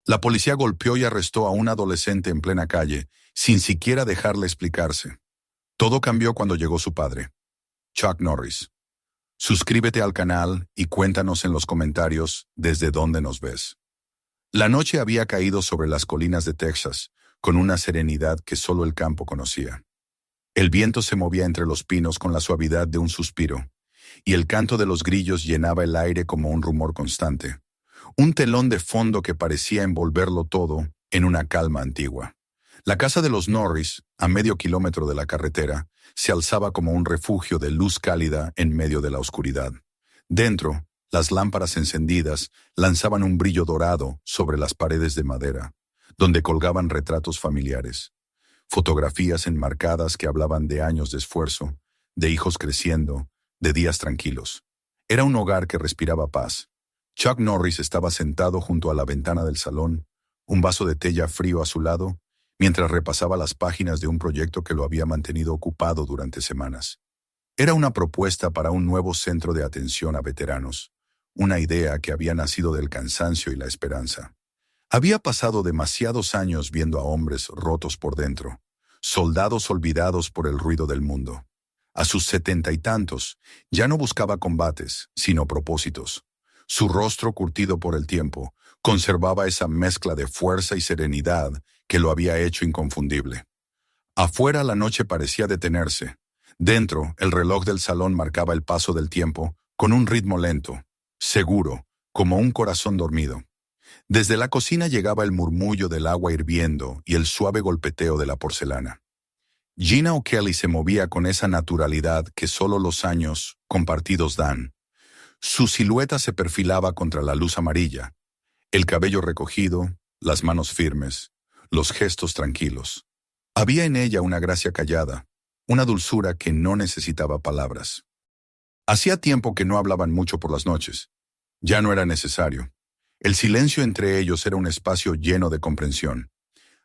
La policía golpeó y arrestó a un adolescente en plena calle, sin siquiera dejarle explicarse. Todo cambió cuando llegó su padre, Chuck Norris. Suscríbete al canal y cuéntanos en los comentarios desde dónde nos ves. La noche había caído sobre las colinas de Texas, con una serenidad que solo el campo conocía. El viento se movía entre los pinos con la suavidad de un suspiro, y el canto de los grillos llenaba el aire como un rumor constante. Un telón de fondo que parecía envolverlo todo en una calma antigua. La casa de los Norris, a medio kilómetro de la carretera, se alzaba como un refugio de luz cálida en medio de la oscuridad. Dentro, las lámparas encendidas lanzaban un brillo dorado sobre las paredes de madera, donde colgaban retratos familiares. Fotografías enmarcadas que hablaban de años de esfuerzo, de hijos creciendo, de días tranquilos. Era un hogar que respiraba paz. Chuck Norris estaba sentado junto a la ventana del salón, un vaso de té ya frío a su lado, mientras repasaba las páginas de un proyecto que lo había mantenido ocupado durante semanas. Era una propuesta para un nuevo centro de atención a veteranos, una idea que había nacido del cansancio y la esperanza. Había pasado demasiados años viendo a hombres rotos por dentro, soldados olvidados por el ruido del mundo. A sus 70 y tantos, ya no buscaba combates, sino propósitos. Su rostro curtido por el tiempo conservaba esa mezcla de fuerza y serenidad que lo había hecho inconfundible. Afuera la noche parecía detenerse. Dentro, el reloj del salón marcaba el paso del tiempo con un ritmo lento, seguro, como un corazón dormido. Desde la cocina llegaba el murmullo del agua hirviendo y el suave golpeteo de la porcelana. Gina O'Kelly se movía con esa naturalidad que solo los años compartidos dan. Su silueta se perfilaba contra la luz amarilla, el cabello recogido, las manos firmes, los gestos tranquilos. Había en ella una gracia callada, una dulzura que no necesitaba palabras. Hacía tiempo que no hablaban mucho por las noches. Ya no era necesario. El silencio entre ellos era un espacio lleno de comprensión.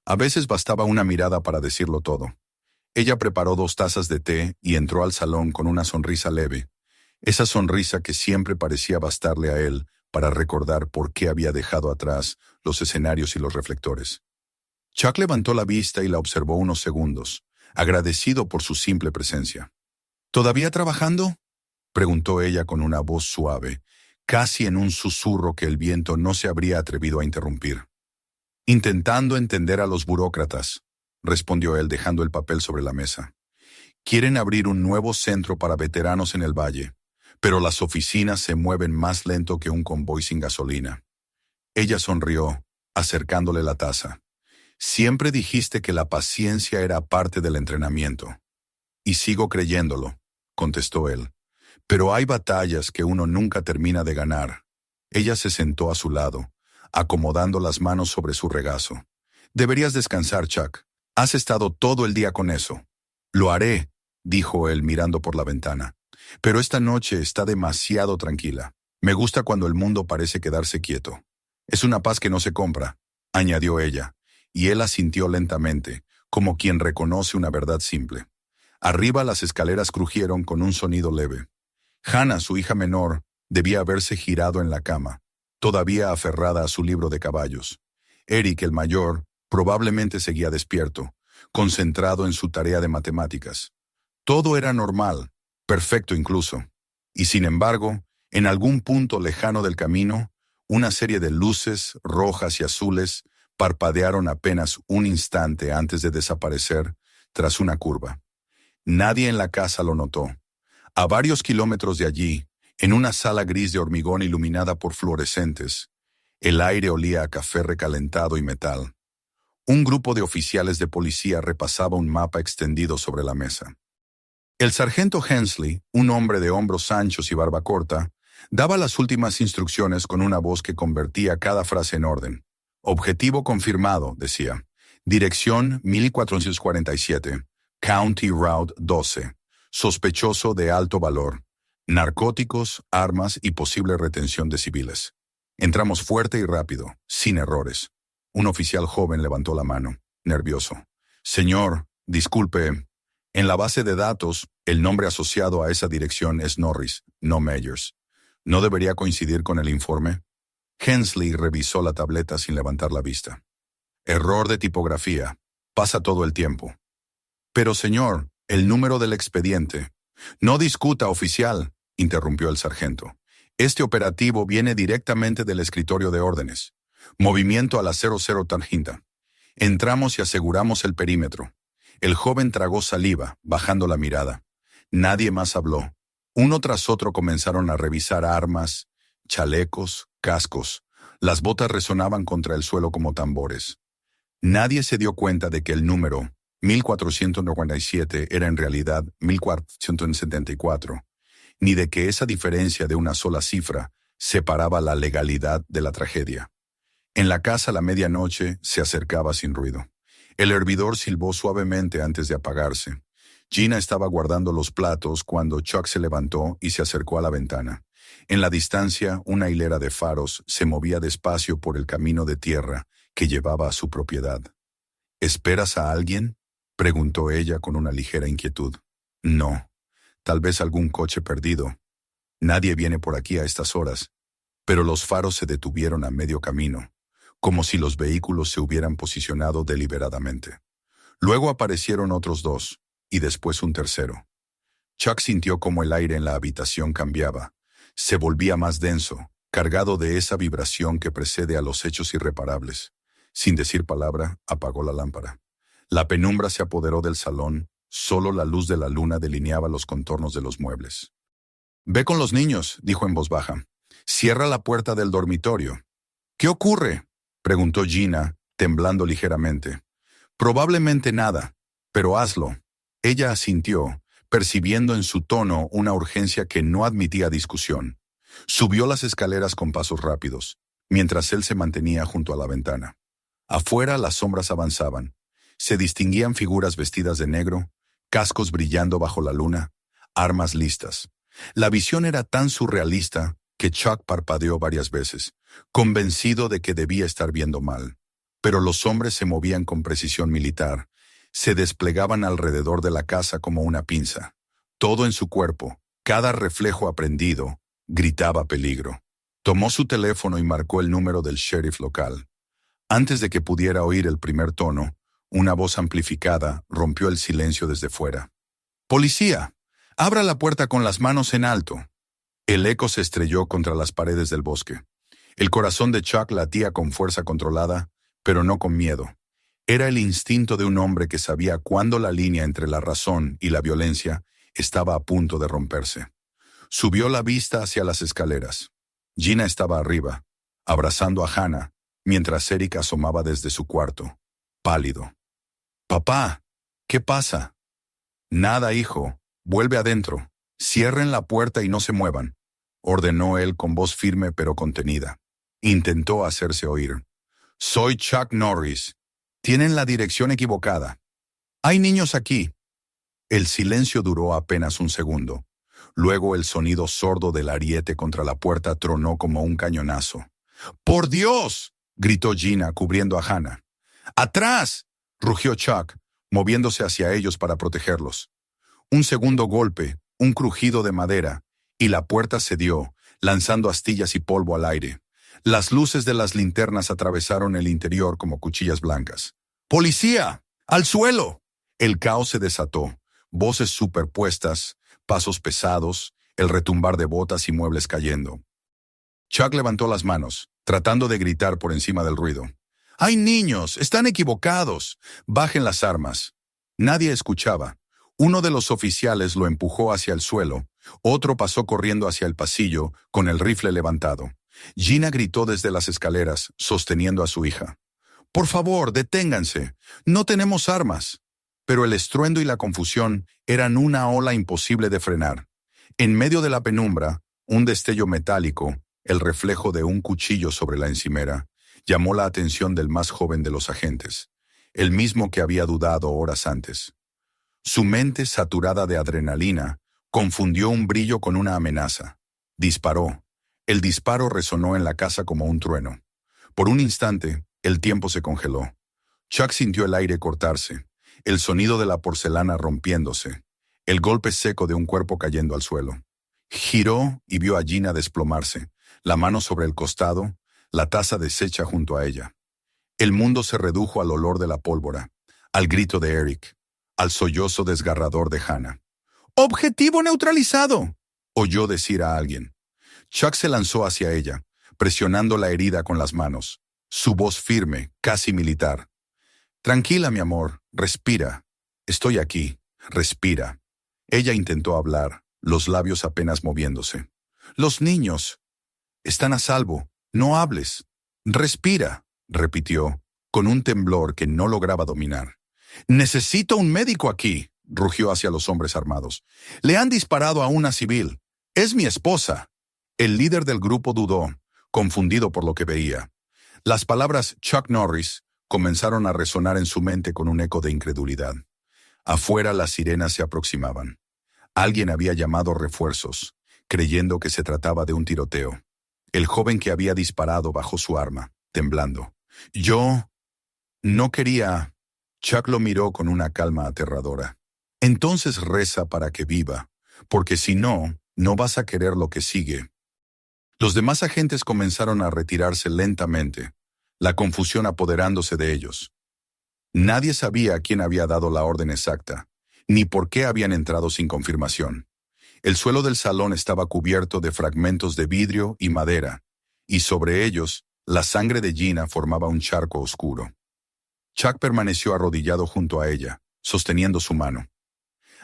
A veces bastaba una mirada para decirlo todo. Ella preparó 2 tazas de té y entró al salón con una sonrisa leve, esa sonrisa que siempre parecía bastarle a él para recordar por qué había dejado atrás los escenarios y los reflectores. Chuck levantó la vista y la observó unos segundos, agradecido por su simple presencia. ¿Todavía trabajando?, preguntó ella con una voz suave, casi en un susurro que el viento no se habría atrevido a interrumpir. Intentando entender a los burócratas, respondió él dejando el papel sobre la mesa. Quieren abrir un nuevo centro para veteranos en el valle, pero las oficinas se mueven más lento que un convoy sin gasolina. Ella sonrió, acercándole la taza. Siempre dijiste que la paciencia era parte del entrenamiento. Y sigo creyéndolo, contestó él. Pero hay batallas que uno nunca termina de ganar. Ella se sentó a su lado, acomodando las manos sobre su regazo. Deberías descansar, Chuck. Has estado todo el día con eso. Lo haré, dijo él mirando por la ventana. Pero esta noche está demasiado tranquila. Me gusta cuando el mundo parece quedarse quieto. Es una paz que no se compra, añadió ella, y él asintió lentamente, como quien reconoce una verdad simple. Arriba las escaleras crujieron con un sonido leve. Hannah, su hija menor, debía haberse girado en la cama, todavía aferrada a su libro de caballos. Eric, el mayor, probablemente seguía despierto, concentrado en su tarea de matemáticas. Todo era normal, perfecto incluso. Y sin embargo, en algún punto lejano del camino, una serie de luces rojas y azules parpadearon apenas un instante antes de desaparecer tras una curva. Nadie en la casa lo notó. A varios kilómetros de allí, en una sala gris de hormigón iluminada por fluorescentes, el aire olía a café recalentado y metal. Un grupo de oficiales de policía repasaba un mapa extendido sobre la mesa. El sargento Hensley, un hombre de hombros anchos y barba corta, daba las últimas instrucciones con una voz que convertía cada frase en orden. Objetivo confirmado, decía. Dirección 1447, County Route 12. Sospechoso de alto valor. Narcóticos, armas y posible retención de civiles. Entramos fuerte y rápido, sin errores. Un oficial joven levantó la mano, nervioso. Señor, disculpe. En la base de datos, el nombre asociado a esa dirección es Norris, no Meyers. ¿No debería coincidir con el informe? Hensley revisó la tableta sin levantar la vista. Error de tipografía. Pasa todo el tiempo. Pero señor, el número del expediente. No discuta, oficial, interrumpió el sargento. Este operativo viene directamente del escritorio de órdenes. Movimiento a la 00 Tarjeta. Entramos y aseguramos el perímetro. El joven tragó saliva, bajando la mirada. Nadie más habló. Uno tras otro comenzaron a revisar armas, chalecos, cascos. Las botas resonaban contra el suelo como tambores. Nadie se dio cuenta de que el número 1497 era en realidad 1474, ni de que esa diferencia de una sola cifra separaba la legalidad de la tragedia. En la casa la medianoche se acercaba sin ruido. El hervidor silbó suavemente antes de apagarse. Gina estaba guardando los platos cuando Chuck se levantó y se acercó a la ventana. En la distancia, una hilera de faros se movía despacio por el camino de tierra que llevaba a su propiedad. ¿Esperas a alguien?, preguntó ella con una ligera inquietud. No, tal vez algún coche perdido. Nadie viene por aquí a estas horas. Pero los faros se detuvieron a medio camino, como si los vehículos se hubieran posicionado deliberadamente. Luego aparecieron otros dos, y después un tercero. Chuck sintió como el aire en la habitación cambiaba. Se volvía más denso, cargado de esa vibración que precede a los hechos irreparables. Sin decir palabra, apagó la lámpara. La penumbra se apoderó del salón, solo la luz de la luna delineaba los contornos de los muebles. «Ve con los niños», dijo en voz baja. «Cierra la puerta del dormitorio». «¿Qué ocurre?», preguntó Gina, temblando ligeramente. «Probablemente nada, pero hazlo». Ella asintió, percibiendo en su tono una urgencia que no admitía discusión. Subió las escaleras con pasos rápidos, mientras él se mantenía junto a la ventana. Afuera las sombras avanzaban. Se distinguían figuras vestidas de negro, cascos brillando bajo la luna, armas listas. La visión era tan surrealista que Chuck parpadeó varias veces, convencido de que debía estar viendo mal. Pero los hombres se movían con precisión militar. Se desplegaban alrededor de la casa como una pinza. Todo en su cuerpo, cada reflejo aprendido, gritaba peligro. Tomó su teléfono y marcó el número del sheriff local. Antes de que pudiera oír el primer tono, una voz amplificada rompió el silencio desde fuera. «¡Policía! ¡Abra la puerta con las manos en alto!». El eco se estrelló contra las paredes del bosque. El corazón de Chuck latía con fuerza controlada, pero no con miedo. Era el instinto de un hombre que sabía cuándo la línea entre la razón y la violencia estaba a punto de romperse. Subió la vista hacia las escaleras. Gina estaba arriba, abrazando a Hannah, mientras Eric asomaba desde su cuarto, pálido. «Papá, ¿qué pasa?». «Nada, hijo. Vuelve adentro. Cierren la puerta y no se muevan», ordenó él con voz firme pero contenida. Intentó hacerse oír. «Soy Chuck Norris. Tienen la dirección equivocada. Hay niños aquí». El silencio duró apenas un segundo. Luego el sonido sordo del ariete contra la puerta tronó como un cañonazo. «¡Por Dios!», gritó Gina, cubriendo a Hannah. «¡Atrás!», rugió Chuck, moviéndose hacia ellos para protegerlos. Un segundo golpe, un crujido de madera, y la puerta cedió, lanzando astillas y polvo al aire. Las luces de las linternas atravesaron el interior como cuchillas blancas. «¡Policía! ¡Al suelo!». El caos se desató. Voces superpuestas, pasos pesados, el retumbar de botas y muebles cayendo. Chuck levantó las manos, tratando de gritar por encima del ruido. «¡Hay niños! ¡Están equivocados! ¡Bajen las armas!». Nadie escuchaba. Uno de los oficiales lo empujó hacia el suelo, otro pasó corriendo hacia el pasillo, con el rifle levantado. Gina gritó desde las escaleras, sosteniendo a su hija. «Por favor, deténganse. No tenemos armas». Pero el estruendo y la confusión eran una ola imposible de frenar. En medio de la penumbra, un destello metálico, el reflejo de un cuchillo sobre la encimera, llamó la atención del más joven de los agentes, el mismo que había dudado horas antes. Su mente, saturada de adrenalina, confundió un brillo con una amenaza. Disparó. El disparo resonó en la casa como un trueno. Por un instante, el tiempo se congeló. Chuck sintió el aire cortarse, el sonido de la porcelana rompiéndose, el golpe seco de un cuerpo cayendo al suelo. Giró y vio a Gina desplomarse, la mano sobre el costado, la taza deshecha junto a ella. El mundo se redujo al olor de la pólvora, al grito de Eric, al sollozo desgarrador de Hannah. ¡Objetivo neutralizado!, oyó decir a alguien. Chuck se lanzó hacia ella, presionando la herida con las manos. Su voz firme, casi militar. Tranquila, mi amor, respira. Estoy aquí, respira. Ella intentó hablar, los labios apenas moviéndose. Los niños están a salvo, no hables. Respira, repitió, con un temblor que no lograba dominar. Necesito un médico aquí, rugió hacia los hombres armados. Le han disparado a una civil. Es mi esposa. El líder del grupo dudó, confundido por lo que veía. Las palabras Chuck Norris comenzaron a resonar en su mente con un eco de incredulidad. Afuera las sirenas se aproximaban. Alguien había llamado refuerzos, creyendo que se trataba de un tiroteo. El joven que había disparado bajó su arma, temblando. Yo no quería. Chuck lo miró con una calma aterradora. Entonces reza para que viva, porque si no, no vas a querer lo que sigue. Los demás agentes comenzaron a retirarse lentamente, la confusión apoderándose de ellos. Nadie sabía quién había dado la orden exacta, ni por qué habían entrado sin confirmación. El suelo del salón estaba cubierto de fragmentos de vidrio y madera, y sobre ellos, la sangre de Gina formaba un charco oscuro. Chuck permaneció arrodillado junto a ella, sosteniendo su mano.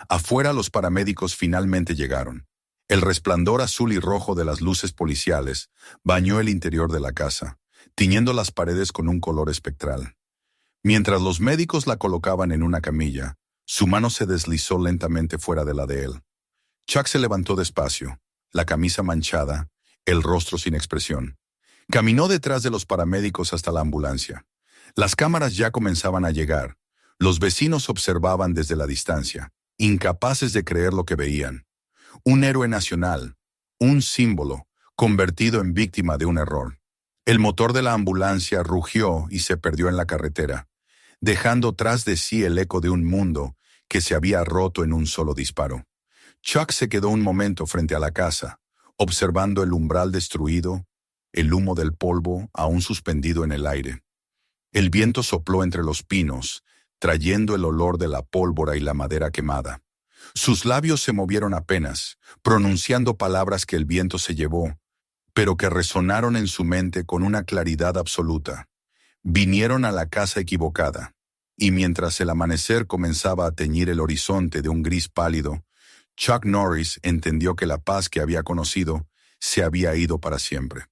Afuera los paramédicos finalmente llegaron. El resplandor azul y rojo de las luces policiales bañó el interior de la casa, tiñendo las paredes con un color espectral. Mientras los médicos la colocaban en una camilla, su mano se deslizó lentamente fuera de la de él. Chuck se levantó despacio, la camisa manchada, el rostro sin expresión. Caminó detrás de los paramédicos hasta la ambulancia. Las cámaras ya comenzaban a llegar. Los vecinos observaban desde la distancia, incapaces de creer lo que veían. Un héroe nacional, un símbolo, convertido en víctima de un error. El motor de la ambulancia rugió y se perdió en la carretera, dejando tras de sí el eco de un mundo que se había roto en un solo disparo. Chuck se quedó un momento frente a la casa, observando el umbral destruido, el humo del polvo aún suspendido en el aire. El viento sopló entre los pinos, trayendo el olor de la pólvora y la madera quemada. Sus labios se movieron apenas, pronunciando palabras que el viento se llevó, pero que resonaron en su mente con una claridad absoluta. Vinieron a la casa equivocada, y mientras el amanecer comenzaba a teñir el horizonte de un gris pálido, Chuck Norris entendió que la paz que había conocido se había ido para siempre.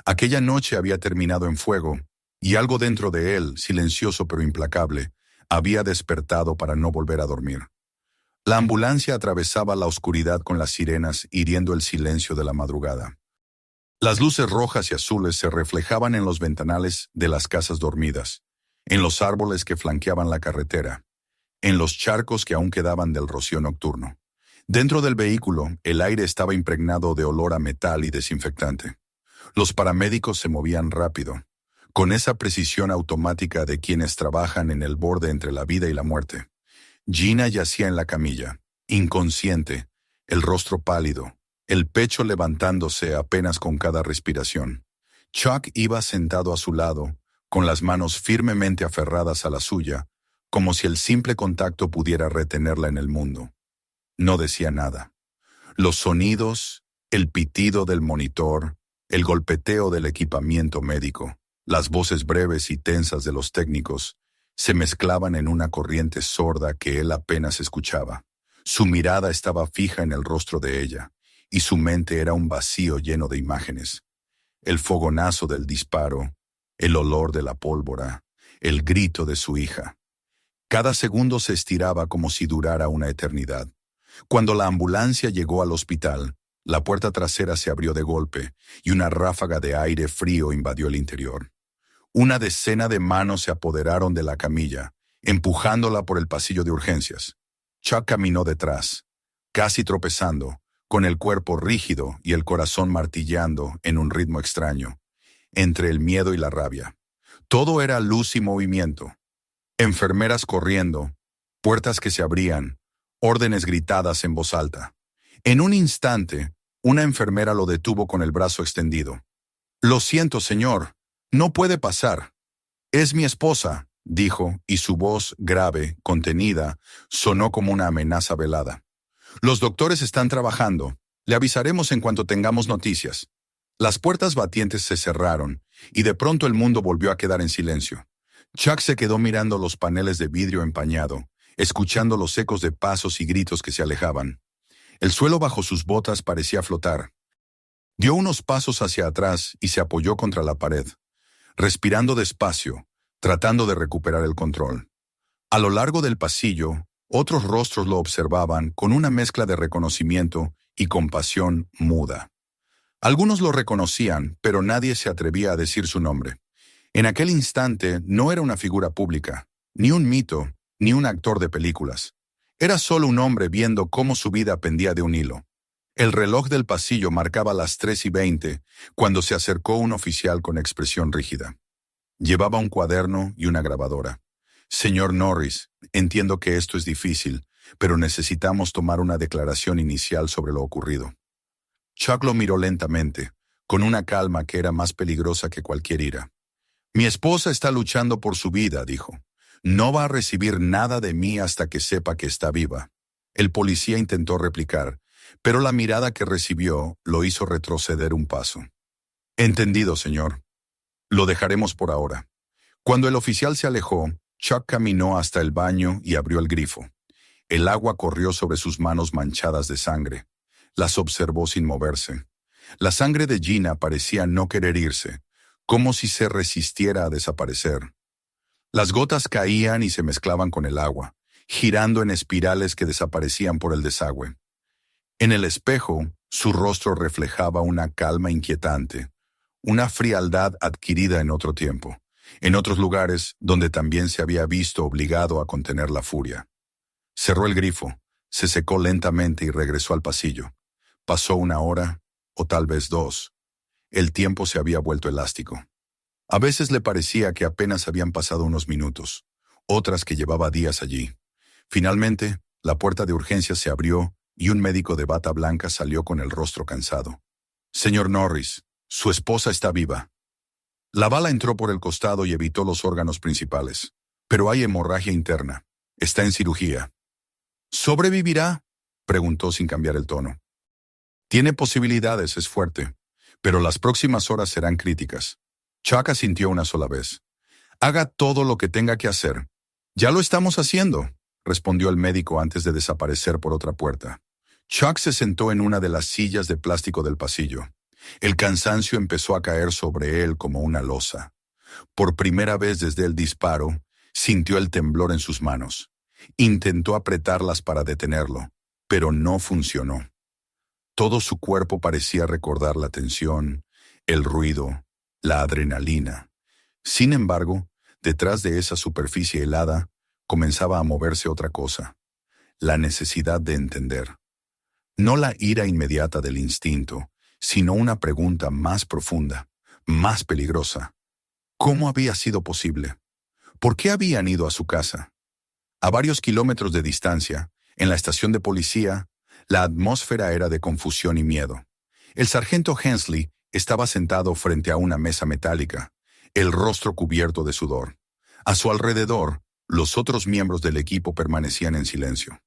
Aquella noche había terminado en fuego, y algo dentro de él, silencioso pero implacable, había despertado para no volver a dormir. La ambulancia atravesaba la oscuridad con las sirenas hiriendo el silencio de la madrugada. Las luces rojas y azules se reflejaban en los ventanales de las casas dormidas, en los árboles que flanqueaban la carretera, en los charcos que aún quedaban del rocío nocturno. Dentro del vehículo, el aire estaba impregnado de olor a metal y desinfectante. Los paramédicos se movían rápido, con esa precisión automática de quienes trabajan en el borde entre la vida y la muerte. Gina yacía en la camilla, inconsciente, el rostro pálido, el pecho levantándose apenas con cada respiración. Chuck iba sentado a su lado, con las manos firmemente aferradas a la suya, como si el simple contacto pudiera retenerla en el mundo. No decía nada. Los sonidos, el pitido del monitor, el golpeteo del equipamiento médico, las voces breves y tensas de los técnicos, se mezclaban en una corriente sorda que él apenas escuchaba. Su mirada estaba fija en el rostro de ella, y su mente era un vacío lleno de imágenes. El fogonazo del disparo, el olor de la pólvora, el grito de su hija. Cada segundo se estiraba como si durara una eternidad. Cuando la ambulancia llegó al hospital, la puerta trasera se abrió de golpe y una ráfaga de aire frío invadió el interior. Una decena de manos se apoderaron de la camilla, empujándola por el pasillo de urgencias. Chuck caminó detrás, casi tropezando, con el cuerpo rígido y el corazón martilleando en un ritmo extraño, entre el miedo y la rabia. Todo era luz y movimiento. Enfermeras corriendo, puertas que se abrían, órdenes gritadas en voz alta. En un instante, una enfermera lo detuvo con el brazo extendido. «Lo siento, señor», No puede pasar. Es mi esposa, dijo, y su voz, grave, contenida, sonó como una amenaza velada. Los doctores están trabajando. Le avisaremos en cuanto tengamos noticias. Las puertas batientes se cerraron, y de pronto el mundo volvió a quedar en silencio. Chuck se quedó mirando los paneles de vidrio empañado, escuchando los ecos de pasos y gritos que se alejaban. El suelo bajo sus botas parecía flotar. Dio unos pasos hacia atrás y se apoyó contra la pared, respirando despacio, tratando de recuperar el control. A lo largo del pasillo, otros rostros lo observaban con una mezcla de reconocimiento y compasión muda. Algunos lo reconocían, pero nadie se atrevía a decir su nombre. En aquel instante no era una figura pública, ni un mito, ni un actor de películas. Era solo un hombre viendo cómo su vida pendía de un hilo. El reloj del pasillo marcaba las 3:20 cuando se acercó un oficial con expresión rígida. Llevaba un cuaderno y una grabadora. Señor Norris, entiendo que esto es difícil, pero necesitamos tomar una declaración inicial sobre lo ocurrido. Chuck lo miró lentamente, con una calma que era más peligrosa que cualquier ira. Mi esposa está luchando por su vida, dijo. No va a recibir nada de mí hasta que sepa que está viva. El policía intentó replicar, pero la mirada que recibió lo hizo retroceder un paso. Entendido, señor. Lo dejaremos por ahora. Cuando el oficial se alejó, Chuck caminó hasta el baño y abrió el grifo. El agua corrió sobre sus manos manchadas de sangre. Las observó sin moverse. La sangre de Gina parecía no querer irse, como si se resistiera a desaparecer. Las gotas caían y se mezclaban con el agua, girando en espirales que desaparecían por el desagüe. En el espejo, su rostro reflejaba una calma inquietante, una frialdad adquirida en otro tiempo, en otros lugares donde también se había visto obligado a contener la furia. Cerró el grifo, se secó lentamente y regresó al pasillo. Pasó una hora, o tal vez 2. El tiempo se había vuelto elástico. A veces le parecía que apenas habían pasado unos minutos, otras que llevaba días allí. Finalmente, la puerta de urgencias se abrió y un médico de bata blanca salió con el rostro cansado. Señor Norris, su esposa está viva. La bala entró por el costado y evitó los órganos principales, pero hay hemorragia interna. Está en cirugía. ¿Sobrevivirá?, preguntó sin cambiar el tono. Tiene posibilidades, es fuerte, pero las próximas horas serán críticas. Chuck asintió una sola vez. Haga todo lo que tenga que hacer. Ya lo estamos haciendo, respondió el médico antes de desaparecer por otra puerta. Chuck se sentó en una de las sillas de plástico del pasillo. El cansancio empezó a caer sobre él como una losa. Por primera vez desde el disparo, sintió el temblor en sus manos. Intentó apretarlas para detenerlo, pero no funcionó. Todo su cuerpo parecía recordar la tensión, el ruido, la adrenalina. Sin embargo, detrás de esa superficie helada, comenzaba a moverse otra cosa, la necesidad de entender. No la ira inmediata del instinto, sino una pregunta más profunda, más peligrosa. ¿Cómo había sido posible? ¿Por qué habían ido a su casa? A varios kilómetros de distancia, en la estación de policía, la atmósfera era de confusión y miedo. El sargento Hensley estaba sentado frente a una mesa metálica, el rostro cubierto de sudor. A su alrededor, los otros miembros del equipo permanecían en silencio.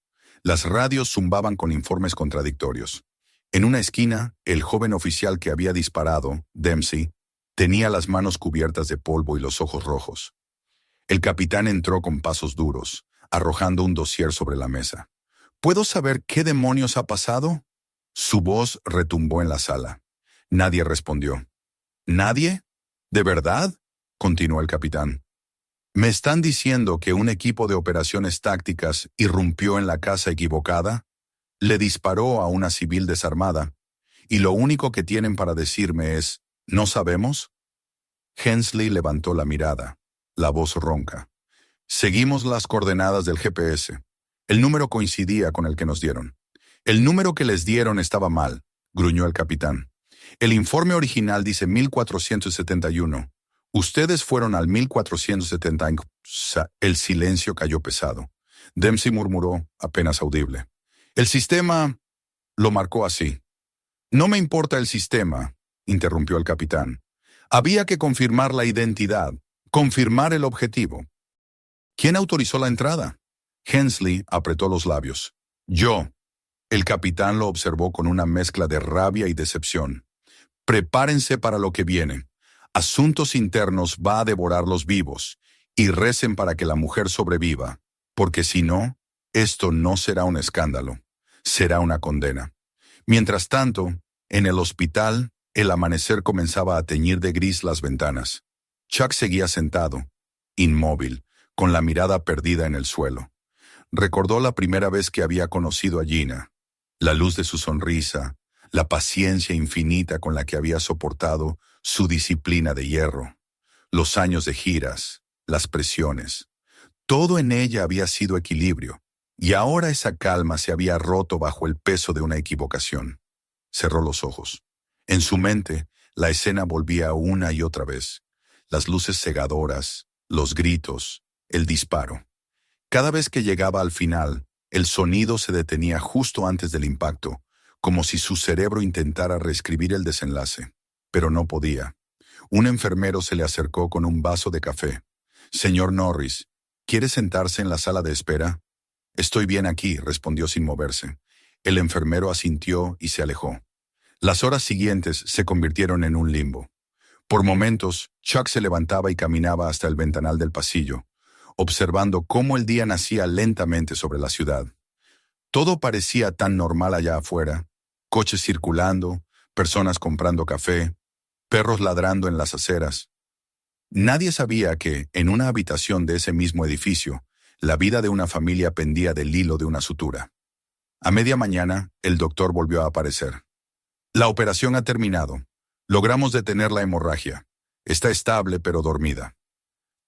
Las radios zumbaban con informes contradictorios. En una esquina, el joven oficial que había disparado, Dempsey, tenía las manos cubiertas de polvo y los ojos rojos. El capitán entró con pasos duros, arrojando un dossier sobre la mesa. ¿Puedo saber qué demonios ha pasado? Su voz retumbó en la sala. Nadie respondió. ¿Nadie? ¿De verdad?, continuó el capitán. ¿Me están diciendo que un equipo de operaciones tácticas irrumpió en la casa equivocada? Le disparó a una civil desarmada, y lo único que tienen para decirme es, ¿no sabemos? Hensley levantó la mirada, la voz ronca. Seguimos las coordenadas del GPS. El número coincidía con el que nos dieron. El número que les dieron estaba mal, gruñó el capitán. El informe original dice 1471. Ustedes fueron al 1470. El silencio cayó pesado. Dempsey murmuró, apenas audible. El sistema lo marcó así. No me importa el sistema, interrumpió el capitán. Había que confirmar la identidad, confirmar el objetivo. ¿Quién autorizó la entrada? Hensley apretó los labios. Yo. El capitán lo observó con una mezcla de rabia y decepción. Prepárense para lo que viene. Asuntos internos va a devorarlos vivos, y recen para que la mujer sobreviva, porque si no, esto no será un escándalo, será una condena. Mientras tanto, en el hospital, el amanecer comenzaba a teñir de gris las ventanas. Chuck seguía sentado, inmóvil, con la mirada perdida en el suelo. Recordó la primera vez que había conocido a Gina, la luz de su sonrisa, la paciencia infinita con la que había soportado su disciplina de hierro, los años de giras, las presiones. Todo en ella había sido equilibrio, y ahora esa calma se había roto bajo el peso de una equivocación. Cerró los ojos. En su mente, la escena volvía una y otra vez. Las luces cegadoras, los gritos, el disparo. Cada vez que llegaba al final, el sonido se detenía justo antes del impacto, como si su cerebro intentara reescribir el desenlace. Pero no podía. Un enfermero se le acercó con un vaso de café. «Señor Norris, ¿quiere sentarse en la sala de espera?» «Estoy bien aquí», respondió sin moverse. El enfermero asintió y se alejó. Las horas siguientes se convirtieron en un limbo. Por momentos, Chuck se levantaba y caminaba hasta el ventanal del pasillo, observando cómo el día nacía lentamente sobre la ciudad. Todo parecía tan normal allá afuera: coches circulando, personas comprando café, perros ladrando en las aceras. Nadie sabía que, en una habitación de ese mismo edificio, la vida de una familia pendía del hilo de una sutura. A media mañana, el doctor volvió a aparecer. «La operación ha terminado. Logramos detener la hemorragia. Está estable pero dormida».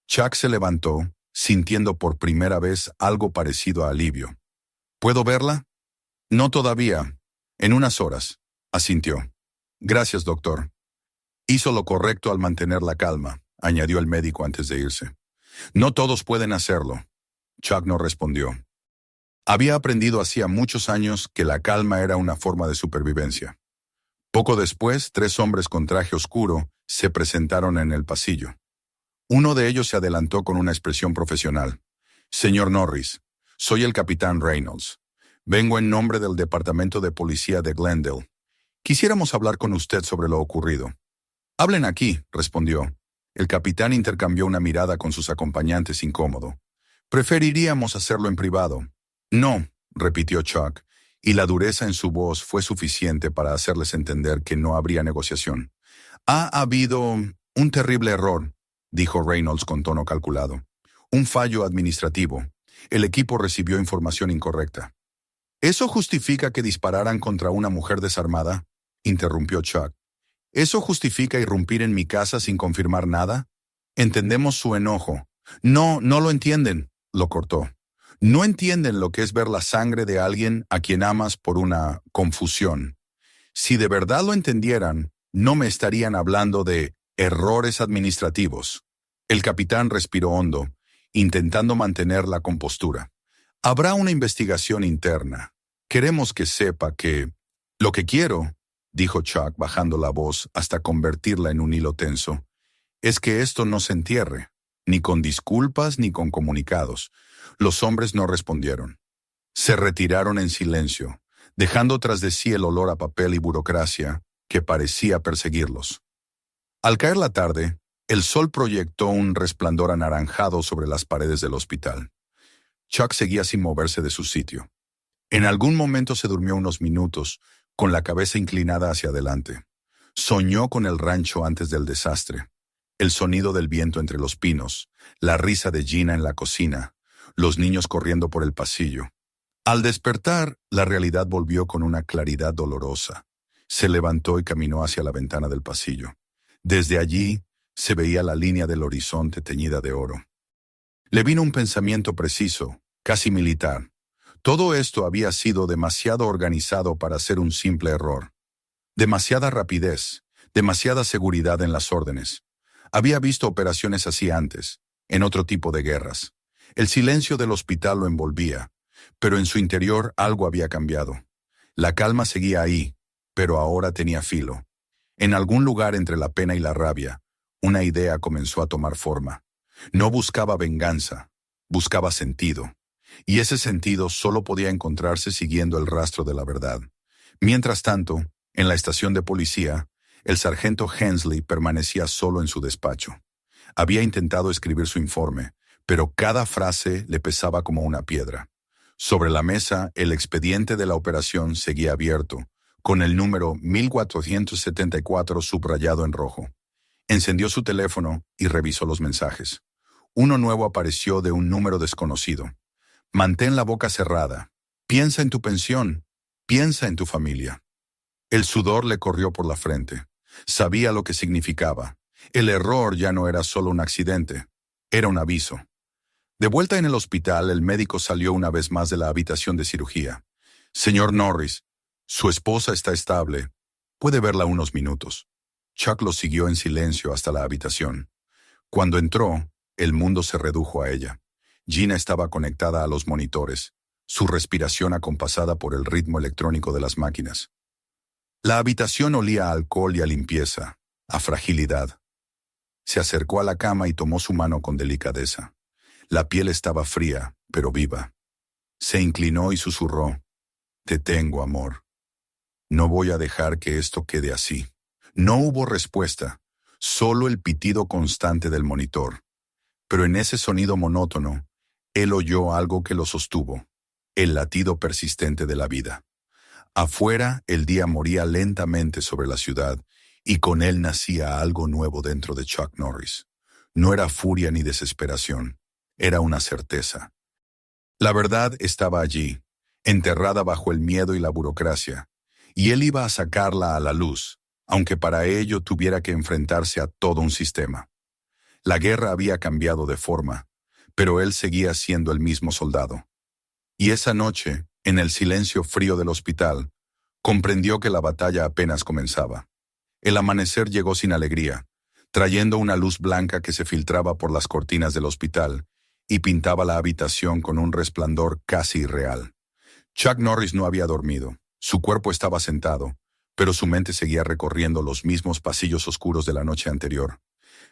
Chuck se levantó, sintiendo por primera vez algo parecido a alivio. «¿Puedo verla?» «No todavía. En unas horas», asintió. «Gracias, doctor». «Hizo lo correcto al mantener la calma», añadió el médico antes de irse. «No todos pueden hacerlo». Chuck no respondió. Había aprendido hacía muchos años que la calma era una forma de supervivencia. Poco después, 3 hombres con traje oscuro se presentaron en el pasillo. Uno de ellos se adelantó con una expresión profesional. «Señor Norris, soy el capitán Reynolds. Vengo en nombre del Departamento de Policía de Glendale. Quisiéramos hablar con usted sobre lo ocurrido». «Hablen aquí», respondió. El capitán intercambió una mirada con sus acompañantes incómodo. «Preferiríamos hacerlo en privado». «No», repitió Chuck, y la dureza en su voz fue suficiente para hacerles entender que no habría negociación. «Ha habido un terrible error», dijo Reynolds con tono calculado. «Un fallo administrativo. El equipo recibió información incorrecta». «¿Eso justifica que dispararan contra una mujer desarmada?», interrumpió Chuck. «¿Eso justifica irrumpir en mi casa sin confirmar nada? Entendemos su enojo». «No, no lo entienden», lo cortó. «No entienden lo que es ver la sangre de alguien a quien amas por una confusión. Si de verdad lo entendieran, no me estarían hablando de errores administrativos». El capitán respiró hondo, intentando mantener la compostura. «Habrá una investigación interna. Queremos que sepa que...» «Lo que quiero», dijo Chuck bajando la voz hasta convertirla en un hilo tenso, «es que esto no se entierre, ni con disculpas ni con comunicados». Los hombres no respondieron. Se retiraron en silencio, dejando tras de sí el olor a papel y burocracia que parecía perseguirlos. Al caer la tarde, el sol proyectó un resplandor anaranjado sobre las paredes del hospital. Chuck seguía sin moverse de su sitio. En algún momento se durmió unos minutos, con la cabeza inclinada hacia adelante. Soñó con el rancho antes del desastre, el sonido del viento entre los pinos, la risa de Gina en la cocina, los niños corriendo por el pasillo. Al despertar, la realidad volvió con una claridad dolorosa. Se levantó y caminó hacia la ventana del pasillo. Desde allí se veía la línea del horizonte teñida de oro. Le vino un pensamiento preciso, casi militar. Todo esto había sido demasiado organizado para ser un simple error. Demasiada rapidez, demasiada seguridad en las órdenes. Había visto operaciones así antes, en otro tipo de guerras. El silencio del hospital lo envolvía, pero en su interior algo había cambiado. La calma seguía ahí, pero ahora tenía filo. En algún lugar entre la pena y la rabia, Una idea comenzó a tomar forma. No buscaba venganza, buscaba sentido. Y ese sentido solo podía encontrarse siguiendo el rastro de la verdad. Mientras tanto, en la estación de policía, el sargento Hensley permanecía solo en su despacho. Había intentado escribir su informe, pero cada frase le pesaba como una piedra. Sobre la mesa, el expediente de la operación seguía abierto, con el número 1474 subrayado en rojo. Encendió su teléfono y revisó los mensajes. Uno nuevo apareció de un número desconocido. Mantén la boca cerrada. Piensa en tu pensión. Piensa en tu familia. El sudor le corrió por la frente. Sabía lo que significaba. El error ya no era solo un accidente, era un aviso. De vuelta en el hospital, el médico salió una vez más de la habitación de cirugía. Señor Norris, su esposa está estable. Puede verla unos minutos. Chuck lo siguió en silencio hasta la habitación. Cuando entró, el mundo se redujo a ella. Gina estaba conectada a los monitores, su respiración acompasada por el ritmo electrónico de las máquinas. La habitación olía a alcohol y a limpieza, a fragilidad. Se acercó a la cama y tomó su mano con delicadeza. La piel estaba fría, pero viva. Se inclinó y susurró: «Te tengo, amor. No voy a dejar que esto quede así». No hubo respuesta, solo el pitido constante del monitor. Pero en ese sonido monótono, él oyó algo que lo sostuvo, el latido persistente de la vida. Afuera, el día moría lentamente sobre la ciudad, y con él nacía algo nuevo dentro de Chuck Norris. No era furia ni desesperación, era una certeza. La verdad estaba allí, enterrada bajo el miedo y la burocracia, y él iba a sacarla a la luz, aunque para ello tuviera que enfrentarse a todo un sistema. La guerra había cambiado de forma, pero él seguía siendo el mismo soldado. Y esa noche, en el silencio frío del hospital, comprendió que la batalla apenas comenzaba. El amanecer llegó sin alegría, trayendo una luz blanca que se filtraba por las cortinas del hospital y pintaba la habitación con un resplandor casi irreal. Chuck Norris no había dormido. Su cuerpo estaba sentado, pero su mente seguía recorriendo los mismos pasillos oscuros de la noche anterior,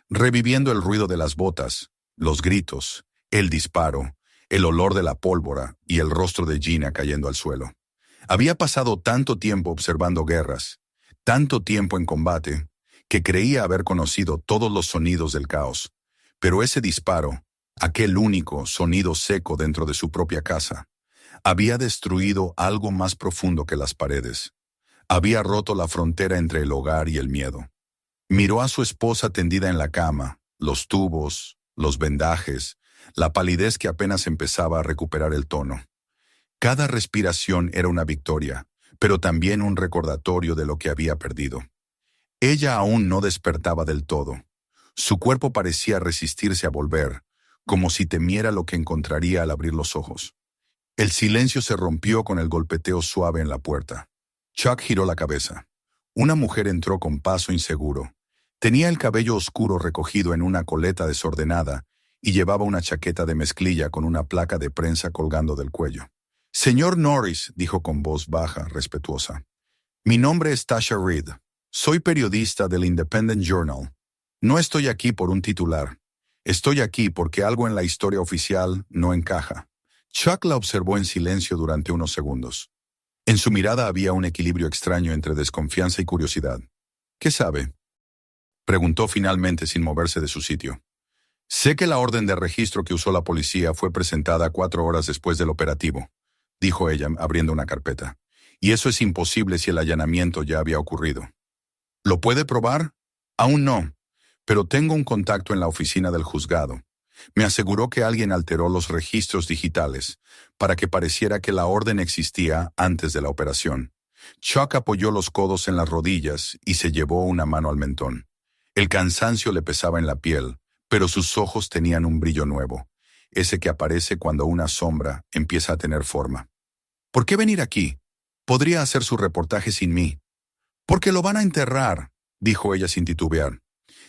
reviviendo el ruido de las botas, los gritos, el disparo, el olor de la pólvora y el rostro de Gina cayendo al suelo. Había pasado tanto tiempo observando guerras, tanto tiempo en combate, que creía haber conocido todos los sonidos del caos. Pero ese disparo, aquel único sonido seco dentro de su propia casa, había destruido algo más profundo que las paredes. Había roto la frontera entre el hogar y el miedo. Miró a su esposa tendida en la cama, los tubos, los vendajes, la palidez que apenas empezaba a recuperar el tono. Cada respiración era una victoria, pero también un recordatorio de lo que había perdido. Ella aún no despertaba del todo. Su cuerpo parecía resistirse a volver, como si temiera lo que encontraría al abrir los ojos. El silencio se rompió con el golpeteo suave en la puerta. Chuck giró la cabeza. Una mujer entró con paso inseguro. Tenía el cabello oscuro recogido en una coleta desordenada y llevaba una chaqueta de mezclilla con una placa de prensa colgando del cuello. «Señor Norris», dijo con voz baja, respetuosa. «Mi nombre es Tasha Reed. Soy periodista del Independent Journal. No estoy aquí por un titular. Estoy aquí porque algo en la historia oficial no encaja». Chuck la observó en silencio durante unos segundos. En su mirada había un equilibrio extraño entre desconfianza y curiosidad. «¿Qué sabe?», preguntó finalmente sin moverse de su sitio. «Sé que la orden de registro que usó la policía fue presentada 4 horas después del operativo», dijo ella, abriendo una carpeta. «Y eso es imposible si el allanamiento ya había ocurrido». «¿Lo puede probar?». «Aún no, pero tengo un contacto en la oficina del juzgado. Me aseguró que alguien alteró los registros digitales para que pareciera que la orden existía antes de la operación». Chuck apoyó los codos en las rodillas y se llevó una mano al mentón. El cansancio le pesaba en la piel, pero sus ojos tenían un brillo nuevo, ese que aparece cuando una sombra empieza a tener forma. «¿Por qué venir aquí? Podría hacer su reportaje sin mí». «Porque lo van a enterrar», dijo ella sin titubear.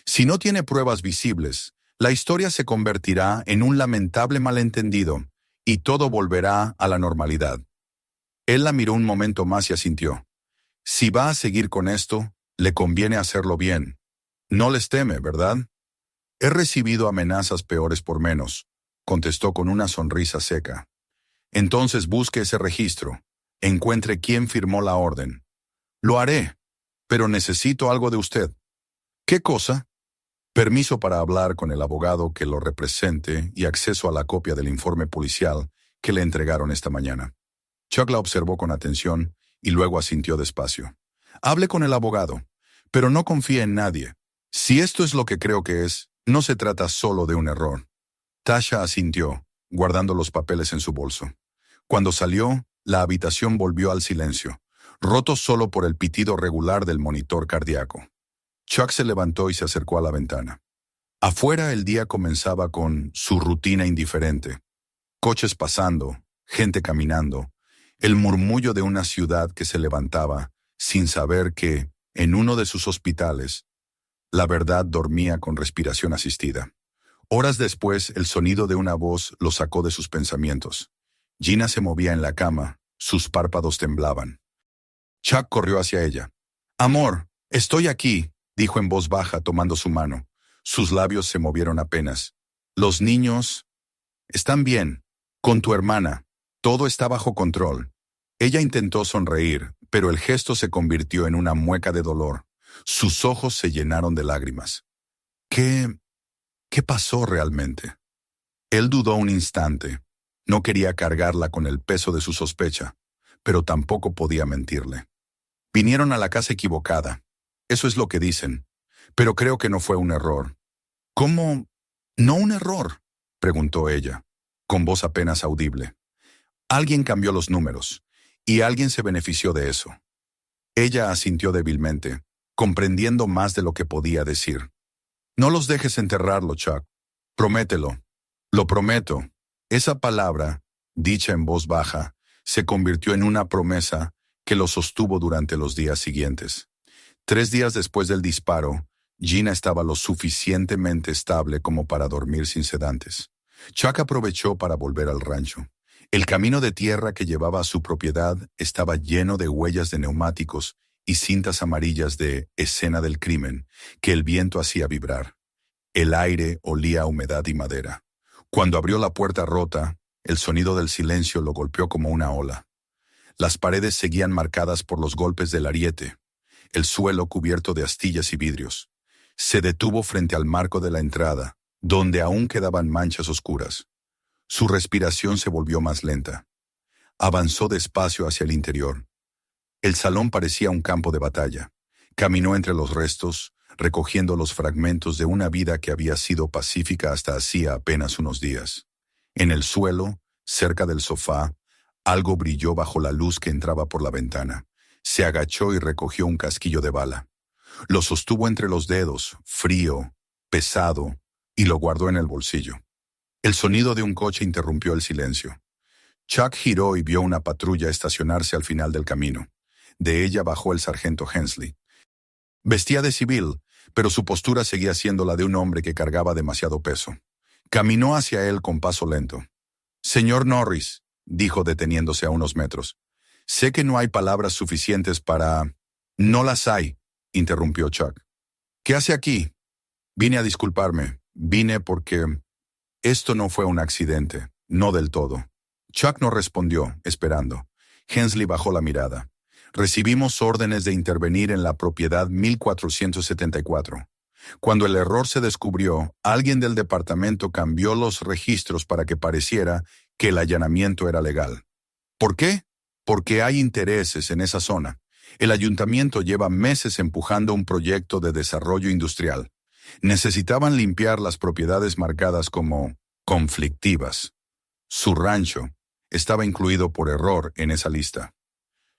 «Si no tiene pruebas visibles, la historia se convertirá en un lamentable malentendido y todo volverá a la normalidad». Él la miró un momento más y asintió. «Si va a seguir con esto, le conviene hacerlo bien». No les teme, ¿verdad? He recibido amenazas peores por menos, contestó con una sonrisa seca. Entonces busque ese registro. Encuentre quién firmó la orden. Lo haré, pero necesito algo de usted. ¿Qué cosa? Permiso para hablar con el abogado que lo represente y acceso a la copia del informe policial que le entregaron esta mañana. Chuck la observó con atención y luego asintió despacio. Hable con el abogado, pero no confíe en nadie. Si esto es lo que creo que es, no se trata solo de un error. Tasha asintió, guardando los papeles en su bolso. Cuando salió, la habitación volvió al silencio, roto solo por el pitido regular del monitor cardíaco. Chuck se levantó y se acercó a la ventana. Afuera el día comenzaba con su rutina indiferente. Coches pasando, gente caminando, el murmullo de una ciudad que se levantaba sin saber que, en uno de sus hospitales, la verdad dormía con respiración asistida. Horas después, el sonido de una voz lo sacó de sus pensamientos. Gina se movía en la cama, sus párpados temblaban. Chuck corrió hacia ella. «Amor, estoy aquí», dijo en voz baja tomando su mano. Sus labios se movieron apenas. «Los niños están bien. Con tu hermana. Todo está bajo control». Ella intentó sonreír, pero el gesto se convirtió en una mueca de dolor. Sus ojos se llenaron de lágrimas. ¿Qué pasó realmente? Él dudó un instante. No quería cargarla con el peso de su sospecha, pero tampoco podía mentirle. Vinieron a la casa equivocada. Eso es lo que dicen. Pero creo que no fue un error. ¿Cómo? ¿No un error?, preguntó ella, con voz apenas audible. Alguien cambió los números, y alguien se benefició de eso. Ella asintió débilmente, comprendiendo más de lo que podía decir. «No los dejes enterrarlo, Chuck. Promételo». «Lo prometo». Esa palabra, dicha en voz baja, se convirtió en una promesa que lo sostuvo durante los días siguientes. 3 días después del disparo, Gina estaba lo suficientemente estable como para dormir sin sedantes. Chuck aprovechó para volver al rancho. El camino de tierra que llevaba a su propiedad estaba lleno de huellas de neumáticos y cintas amarillas de escena del crimen que el viento hacía vibrar. El aire olía a humedad y madera. Cuando abrió la puerta rota, el sonido del silencio lo golpeó como una ola. Las paredes seguían marcadas por los golpes del ariete, el suelo cubierto de astillas y vidrios. Se detuvo frente al marco de la entrada, donde aún quedaban manchas oscuras. Su respiración se volvió más lenta. Avanzó despacio hacia el interior. El salón parecía un campo de batalla. Caminó entre los restos, recogiendo los fragmentos de una vida que había sido pacífica hasta hacía apenas unos días. En el suelo, cerca del sofá, algo brilló bajo la luz que entraba por la ventana. Se agachó y recogió un casquillo de bala. Lo sostuvo entre los dedos, frío, pesado, y lo guardó en el bolsillo. El sonido de un coche interrumpió el silencio. Chuck giró y vio una patrulla estacionarse al final del camino. De ella bajó el sargento Hensley. Vestía de civil, pero su postura seguía siendo la de un hombre que cargaba demasiado peso. Caminó hacia él con paso lento. «Señor Norris», dijo deteniéndose a unos metros. «Sé que no hay palabras suficientes para...» «No las hay», interrumpió Chuck. «¿Qué hace aquí?» «Vine a disculparme. Vine porque...» «Esto no fue un accidente. No del todo». Chuck no respondió, esperando. Hensley bajó la mirada. «Recibimos órdenes de intervenir en la propiedad 1474. Cuando el error se descubrió, alguien del departamento cambió los registros para que pareciera que el allanamiento era legal. ¿Por qué? Porque hay intereses en esa zona. El ayuntamiento lleva meses empujando un proyecto de desarrollo industrial. Necesitaban limpiar las propiedades marcadas como conflictivas. Su rancho estaba incluido por error en esa lista».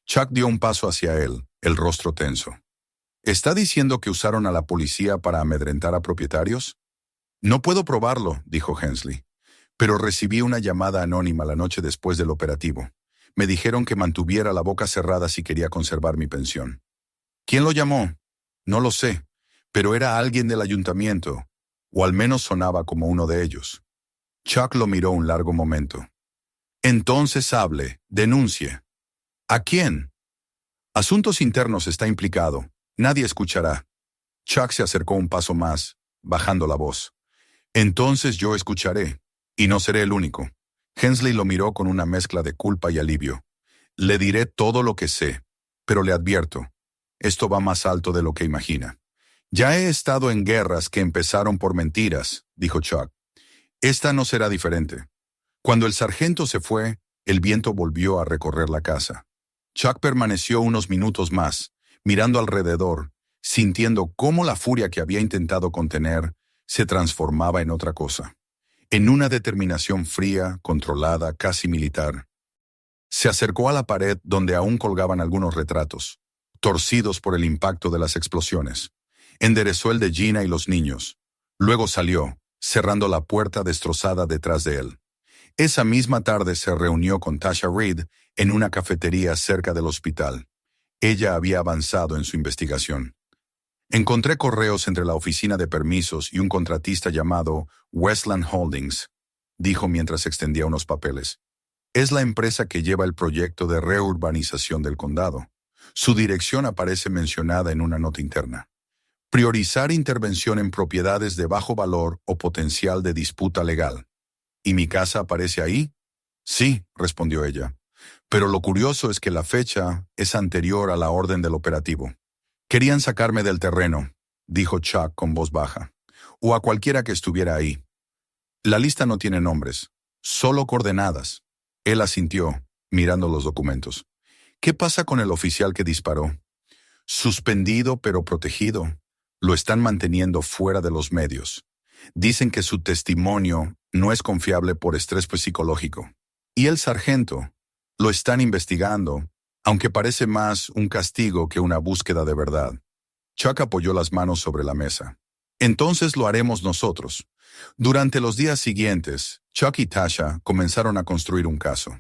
Chuck dio un paso hacia él, el rostro tenso. ¿Está diciendo que usaron a la policía para amedrentar a propietarios? «No puedo probarlo», dijo Hensley. «Pero recibí una llamada anónima la noche después del operativo. Me dijeron que mantuviera la boca cerrada si quería conservar mi pensión». «¿Quién lo llamó?» «No lo sé, pero era alguien del ayuntamiento, o al menos sonaba como uno de ellos». Chuck lo miró un largo momento. «Entonces hable, denuncie». «¿A quién?» «Asuntos Internos está implicado. Nadie escuchará». Chuck se acercó un paso más, bajando la voz. Entonces yo escucharé, y no seré el único. Hensley lo miró con una mezcla de culpa y alivio. Le diré todo lo que sé, pero le advierto, esto va más alto de lo que imagina. Ya he estado en guerras que empezaron por mentiras, dijo Chuck. Esta no será diferente. Cuando el sargento se fue, el viento volvió a recorrer la casa. Chuck permaneció unos minutos más, mirando alrededor, sintiendo cómo la furia que había intentado contener se transformaba en otra cosa, en una determinación fría, controlada, casi militar. Se acercó a la pared donde aún colgaban algunos retratos, torcidos por el impacto de las explosiones. Enderezó el de Gina y los niños. Luego salió, cerrando la puerta destrozada detrás de él. Esa misma tarde se reunió con Tasha Reed en una cafetería cerca del hospital. Ella había avanzado en su investigación. Encontré correos entre la oficina de permisos y un contratista llamado Westland Holdings, dijo mientras extendía unos papeles. Es la empresa que lleva el proyecto de reurbanización del condado. Su dirección aparece mencionada en una nota interna. Priorizar intervención en propiedades de bajo valor o potencial de disputa legal. ¿Y mi casa aparece ahí? Sí, respondió ella. Pero lo curioso es que la fecha es anterior a la orden del operativo. Querían sacarme del terreno, dijo Chuck con voz baja, o a cualquiera que estuviera ahí. La lista no tiene nombres, solo coordenadas. Él asintió, mirando los documentos. ¿Qué pasa con el oficial que disparó? Suspendido pero protegido. Lo están manteniendo fuera de los medios. Dicen que su testimonio no es confiable por estrés psicológico. Y el sargento, lo están investigando, aunque parece más un castigo que una búsqueda de verdad. Chuck apoyó las manos sobre la mesa. Entonces lo haremos nosotros. Durante los días siguientes, Chuck y Tasha comenzaron a construir un caso.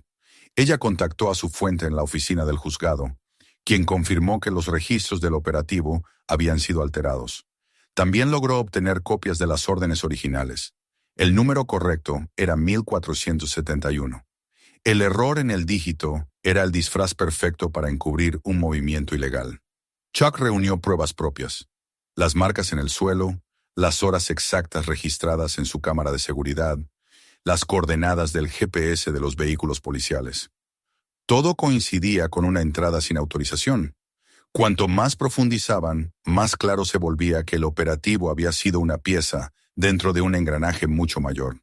Ella contactó a su fuente en la oficina del juzgado, quien confirmó que los registros del operativo habían sido alterados. También logró obtener copias de las órdenes originales. El número correcto era 1471. El error en el dígito era el disfraz perfecto para encubrir un movimiento ilegal. Chuck reunió pruebas propias. Las marcas en el suelo, las horas exactas registradas en su cámara de seguridad, las coordenadas del GPS de los vehículos policiales. Todo coincidía con una entrada sin autorización. Cuanto más profundizaban, más claro se volvía que el operativo había sido una pieza dentro de un engranaje mucho mayor.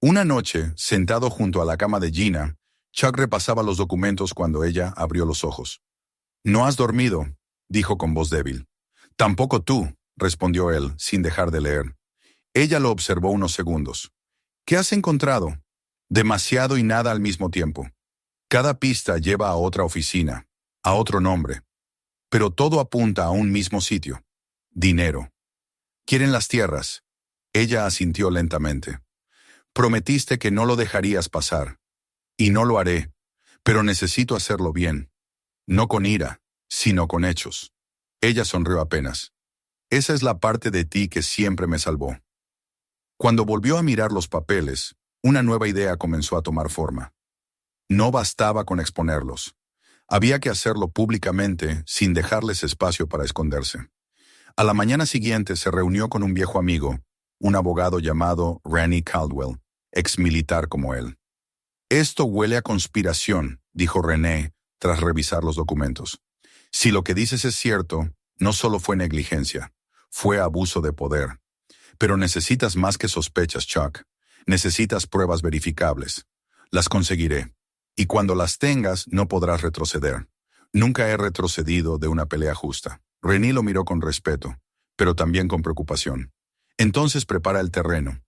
Una noche, sentado junto a la cama de Gina, Chuck repasaba los documentos cuando ella abrió los ojos. «No has dormido», dijo con voz débil. «Tampoco tú», respondió él, sin dejar de leer. Ella lo observó unos segundos. «¿Qué has encontrado?» «Demasiado y nada al mismo tiempo. Cada pista lleva a otra oficina, a otro nombre. Pero todo apunta a un mismo sitio. Dinero. Quieren las tierras». Ella asintió lentamente. «Prometiste que no lo dejarías pasar. Y no lo haré, pero necesito hacerlo bien. No con ira, sino con hechos». Ella sonrió apenas. «Esa es la parte de ti que siempre me salvó». Cuando volvió a mirar los papeles, una nueva idea comenzó a tomar forma. No bastaba con exponerlos. Había que hacerlo públicamente sin dejarles espacio para esconderse. A la mañana siguiente se reunió con un viejo amigo, un abogado llamado Randy Caldwell, exmilitar como él. «Esto huele a conspiración», dijo René tras revisar los documentos. «Si lo que dices es cierto, no solo fue negligencia, fue abuso de poder. Pero necesitas más que sospechas, Chuck. Necesitas pruebas verificables. Las conseguiré. Y cuando las tengas, no podrás retroceder. Nunca he retrocedido de una pelea justa». René lo miró con respeto, pero también con preocupación. «Entonces prepara el terreno.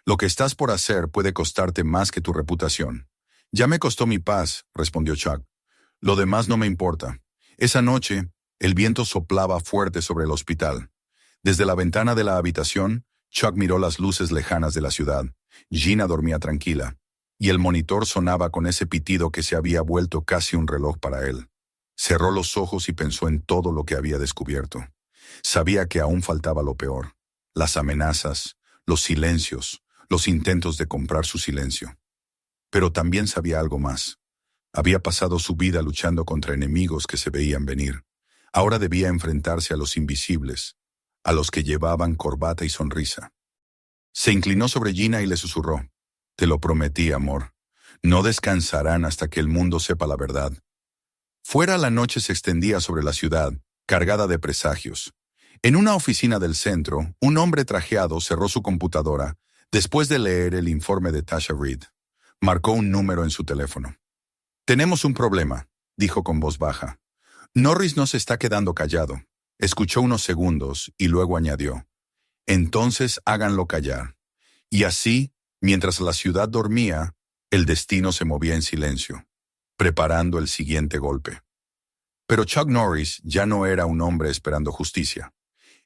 Lo que estás por hacer puede costarte más que tu reputación». «Ya me costó mi paz», respondió Chuck. «Lo demás no me importa». Esa noche, el viento soplaba fuerte sobre el hospital. Desde la ventana de la habitación, Chuck miró las luces lejanas de la ciudad. Gina dormía tranquila, y el monitor sonaba con ese pitido que se había vuelto casi un reloj para él. Cerró los ojos y pensó en todo lo que había descubierto. Sabía que aún faltaba lo peor: las amenazas, los silencios, los intentos de comprar su silencio. Pero también sabía algo más. Había pasado su vida luchando contra enemigos que se veían venir. Ahora debía enfrentarse a los invisibles, a los que llevaban corbata y sonrisa. Se inclinó sobre Gina y le susurró: «Te lo prometí, amor. No descansarán hasta que el mundo sepa la verdad». Fuera la noche se extendía sobre la ciudad, cargada de presagios. En una oficina del centro, un hombre trajeado cerró su computadora después de leer el informe de Tasha Reed. Marcó un número en su teléfono. «Tenemos un problema», dijo con voz baja. Norris no se está quedando callado. Escuchó unos segundos y luego añadió: «Entonces háganlo callar». Y así, mientras la ciudad dormía, el destino se movía en silencio, preparando el siguiente golpe. Pero Chuck Norris ya no era un hombre esperando justicia.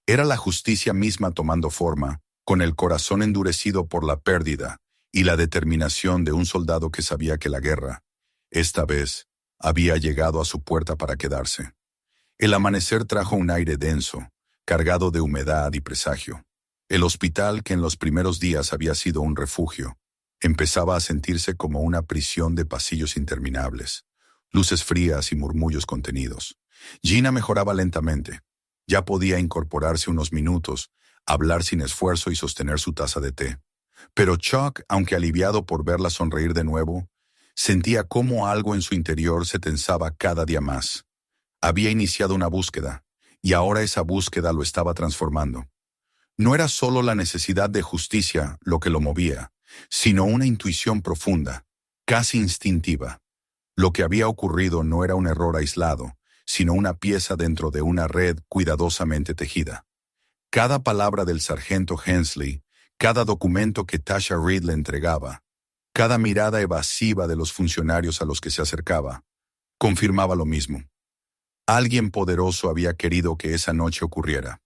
Era la justicia misma tomando forma, con el corazón endurecido por la pérdida y la determinación de un soldado que sabía que la guerra, esta vez, había llegado a su puerta para quedarse. El amanecer trajo un aire denso, cargado de humedad y presagio. El hospital, que en los primeros días había sido un refugio, empezaba a sentirse como una prisión de pasillos interminables, luces frías y murmullos contenidos. Gina mejoraba lentamente. Ya podía incorporarse unos minutos, hablar sin esfuerzo y sostener su taza de té. Pero Chuck, aunque aliviado por verla sonreír de nuevo, sentía cómo algo en su interior se tensaba cada día más. Había iniciado una búsqueda, y ahora esa búsqueda lo estaba transformando. No era solo la necesidad de justicia lo que lo movía, sino una intuición profunda, casi instintiva. Lo que había ocurrido no era un error aislado, sino una pieza dentro de una red cuidadosamente tejida. Cada palabra del sargento Hensley, cada documento que Tasha Reed le entregaba, cada mirada evasiva de los funcionarios a los que se acercaba, confirmaba lo mismo. Alguien poderoso había querido que esa noche ocurriera.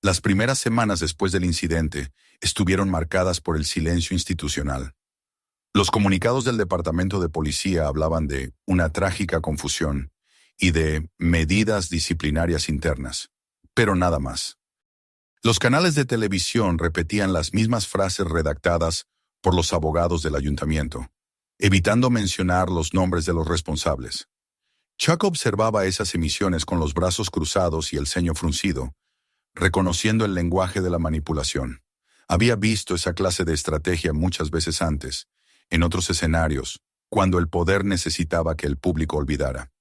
Las primeras semanas después del incidente estuvieron marcadas por el silencio institucional. Los comunicados del Departamento de Policía hablaban de una trágica confusión y de medidas disciplinarias internas, pero nada más. Los canales de televisión repetían las mismas frases redactadas por los abogados del ayuntamiento, evitando mencionar los nombres de los responsables. Chuck observaba esas emisiones con los brazos cruzados y el ceño fruncido, reconociendo el lenguaje de la manipulación. Había visto esa clase de estrategia muchas veces antes, en otros escenarios, cuando el poder necesitaba que el público olvidara.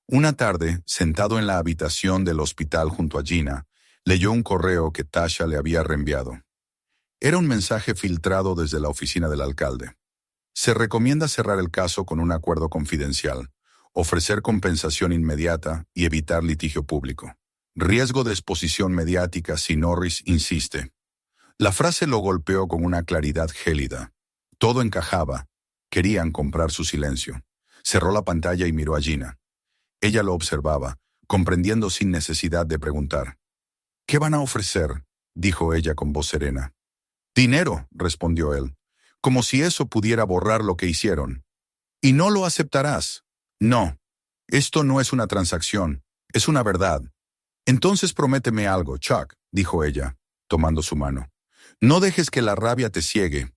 Una tarde, sentado en la habitación del hospital junto a Gina, leyó un correo que Tasha le había reenviado. Era un mensaje filtrado desde la oficina del alcalde. Se recomienda cerrar el caso con un acuerdo confidencial, ofrecer compensación inmediata y evitar litigio público. Riesgo de exposición mediática si Norris insiste. La frase lo golpeó con una claridad gélida. Todo encajaba. Querían comprar su silencio. Cerró la pantalla y miró a Gina. Ella lo observaba, comprendiendo sin necesidad de preguntar. «¿Qué van a ofrecer?», dijo ella con voz serena. «Dinero», respondió él, como si eso pudiera borrar lo que hicieron. «Y no lo aceptarás». «No, esto no es una transacción, es una verdad». «Entonces prométeme algo, Chuck», dijo ella, tomando su mano. «No dejes que la rabia te ciegue.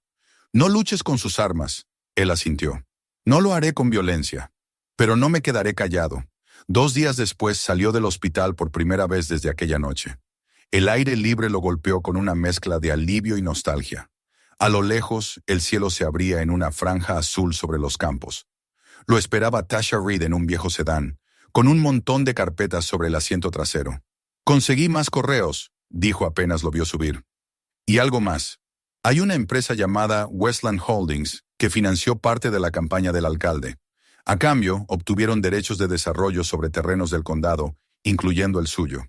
No luches con sus armas». Él asintió. «No lo haré con violencia, pero no me quedaré callado». 2 días después salió del hospital por primera vez desde aquella noche. El aire libre lo golpeó con una mezcla de alivio y nostalgia. A lo lejos, el cielo se abría en una franja azul sobre los campos. Lo esperaba Tasha Reed en un viejo sedán, con un montón de carpetas sobre el asiento trasero. «Conseguí más correos», dijo apenas lo vio subir. «Y algo más. Hay una empresa llamada Westland Holdings que financió parte de la campaña del alcalde. A cambio, obtuvieron derechos de desarrollo sobre terrenos del condado, incluyendo el suyo».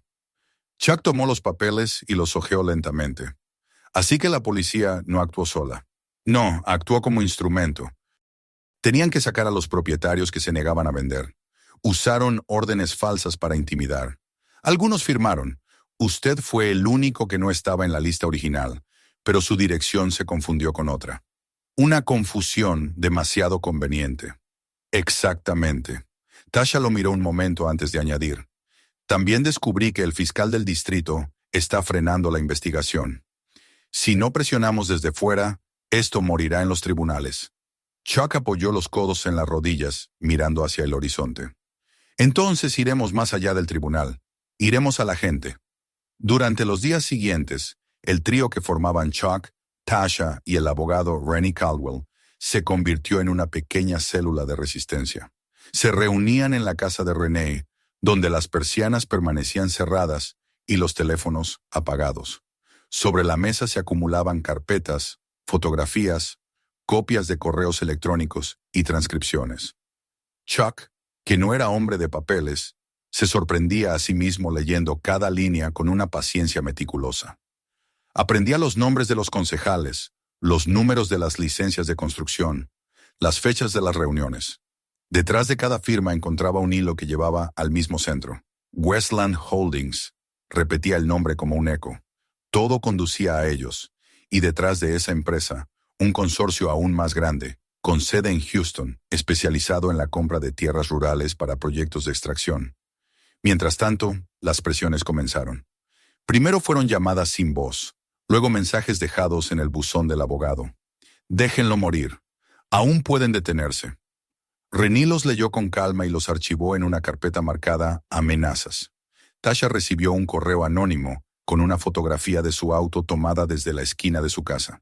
Chuck tomó los papeles y los hojeó lentamente. Así que la policía no actuó sola. No, actuó como instrumento. Tenían que sacar a los propietarios que se negaban a vender. Usaron órdenes falsas para intimidar. Algunos firmaron. Usted fue el único que no estaba en la lista original, pero su dirección se confundió con otra. Una confusión demasiado conveniente. Exactamente. Tasha lo miró un momento antes de añadir. También descubrí que el fiscal del distrito está frenando la investigación. Si no presionamos desde fuera, esto morirá en los tribunales. Chuck apoyó los codos en las rodillas, mirando hacia el horizonte. Entonces iremos más allá del tribunal. Iremos a la gente. Durante los días siguientes, el trío que formaban Chuck, Tasha y el abogado Rennie Caldwell se convirtió en una pequeña célula de resistencia. Se reunían en la casa de Renee, donde las persianas permanecían cerradas y los teléfonos apagados. Sobre la mesa se acumulaban carpetas, fotografías, copias de correos electrónicos y transcripciones. Chuck, que no era hombre de papeles, se sorprendía a sí mismo leyendo cada línea con una paciencia meticulosa. Aprendía los nombres de los concejales, los números de las licencias de construcción, las fechas de las reuniones. Detrás de cada firma encontraba un hilo que llevaba al mismo centro. Westland Holdings. Repetía el nombre como un eco. Todo conducía a ellos, y detrás de esa empresa, un consorcio aún más grande, con sede en Houston, especializado en la compra de tierras rurales para proyectos de extracción. Mientras tanto, las presiones comenzaron. Primero fueron llamadas sin voz, luego mensajes dejados en el buzón del abogado. Déjenlo morir. Aún pueden detenerse. Rennie los leyó con calma y los archivó en una carpeta marcada Amenazas. Tasha recibió un correo anónimo con una fotografía de su auto tomada desde la esquina de su casa.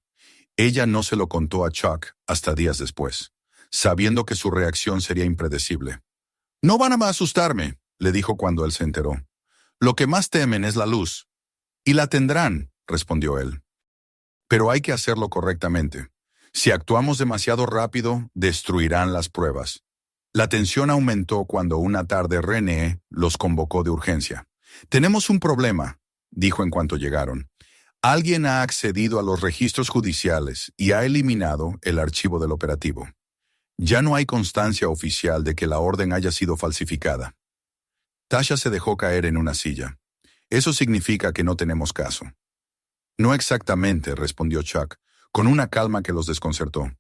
Ella no se lo contó a Chuck hasta días después, sabiendo que su reacción sería impredecible. «No van a asustarme», le dijo cuando él se enteró. «Lo que más temen es la luz». «Y la tendrán», respondió él. «Pero hay que hacerlo correctamente. Si actuamos demasiado rápido, destruirán las pruebas». La tensión aumentó cuando una tarde Renee los convocó de urgencia. «Tenemos un problema», dijo en cuanto llegaron. «Alguien ha accedido a los registros judiciales y ha eliminado el archivo del operativo. Ya no hay constancia oficial de que la orden haya sido falsificada». Tasha se dejó caer en una silla. «Eso significa que no tenemos caso». «No exactamente», respondió Chuck, con una calma que los desconcertó.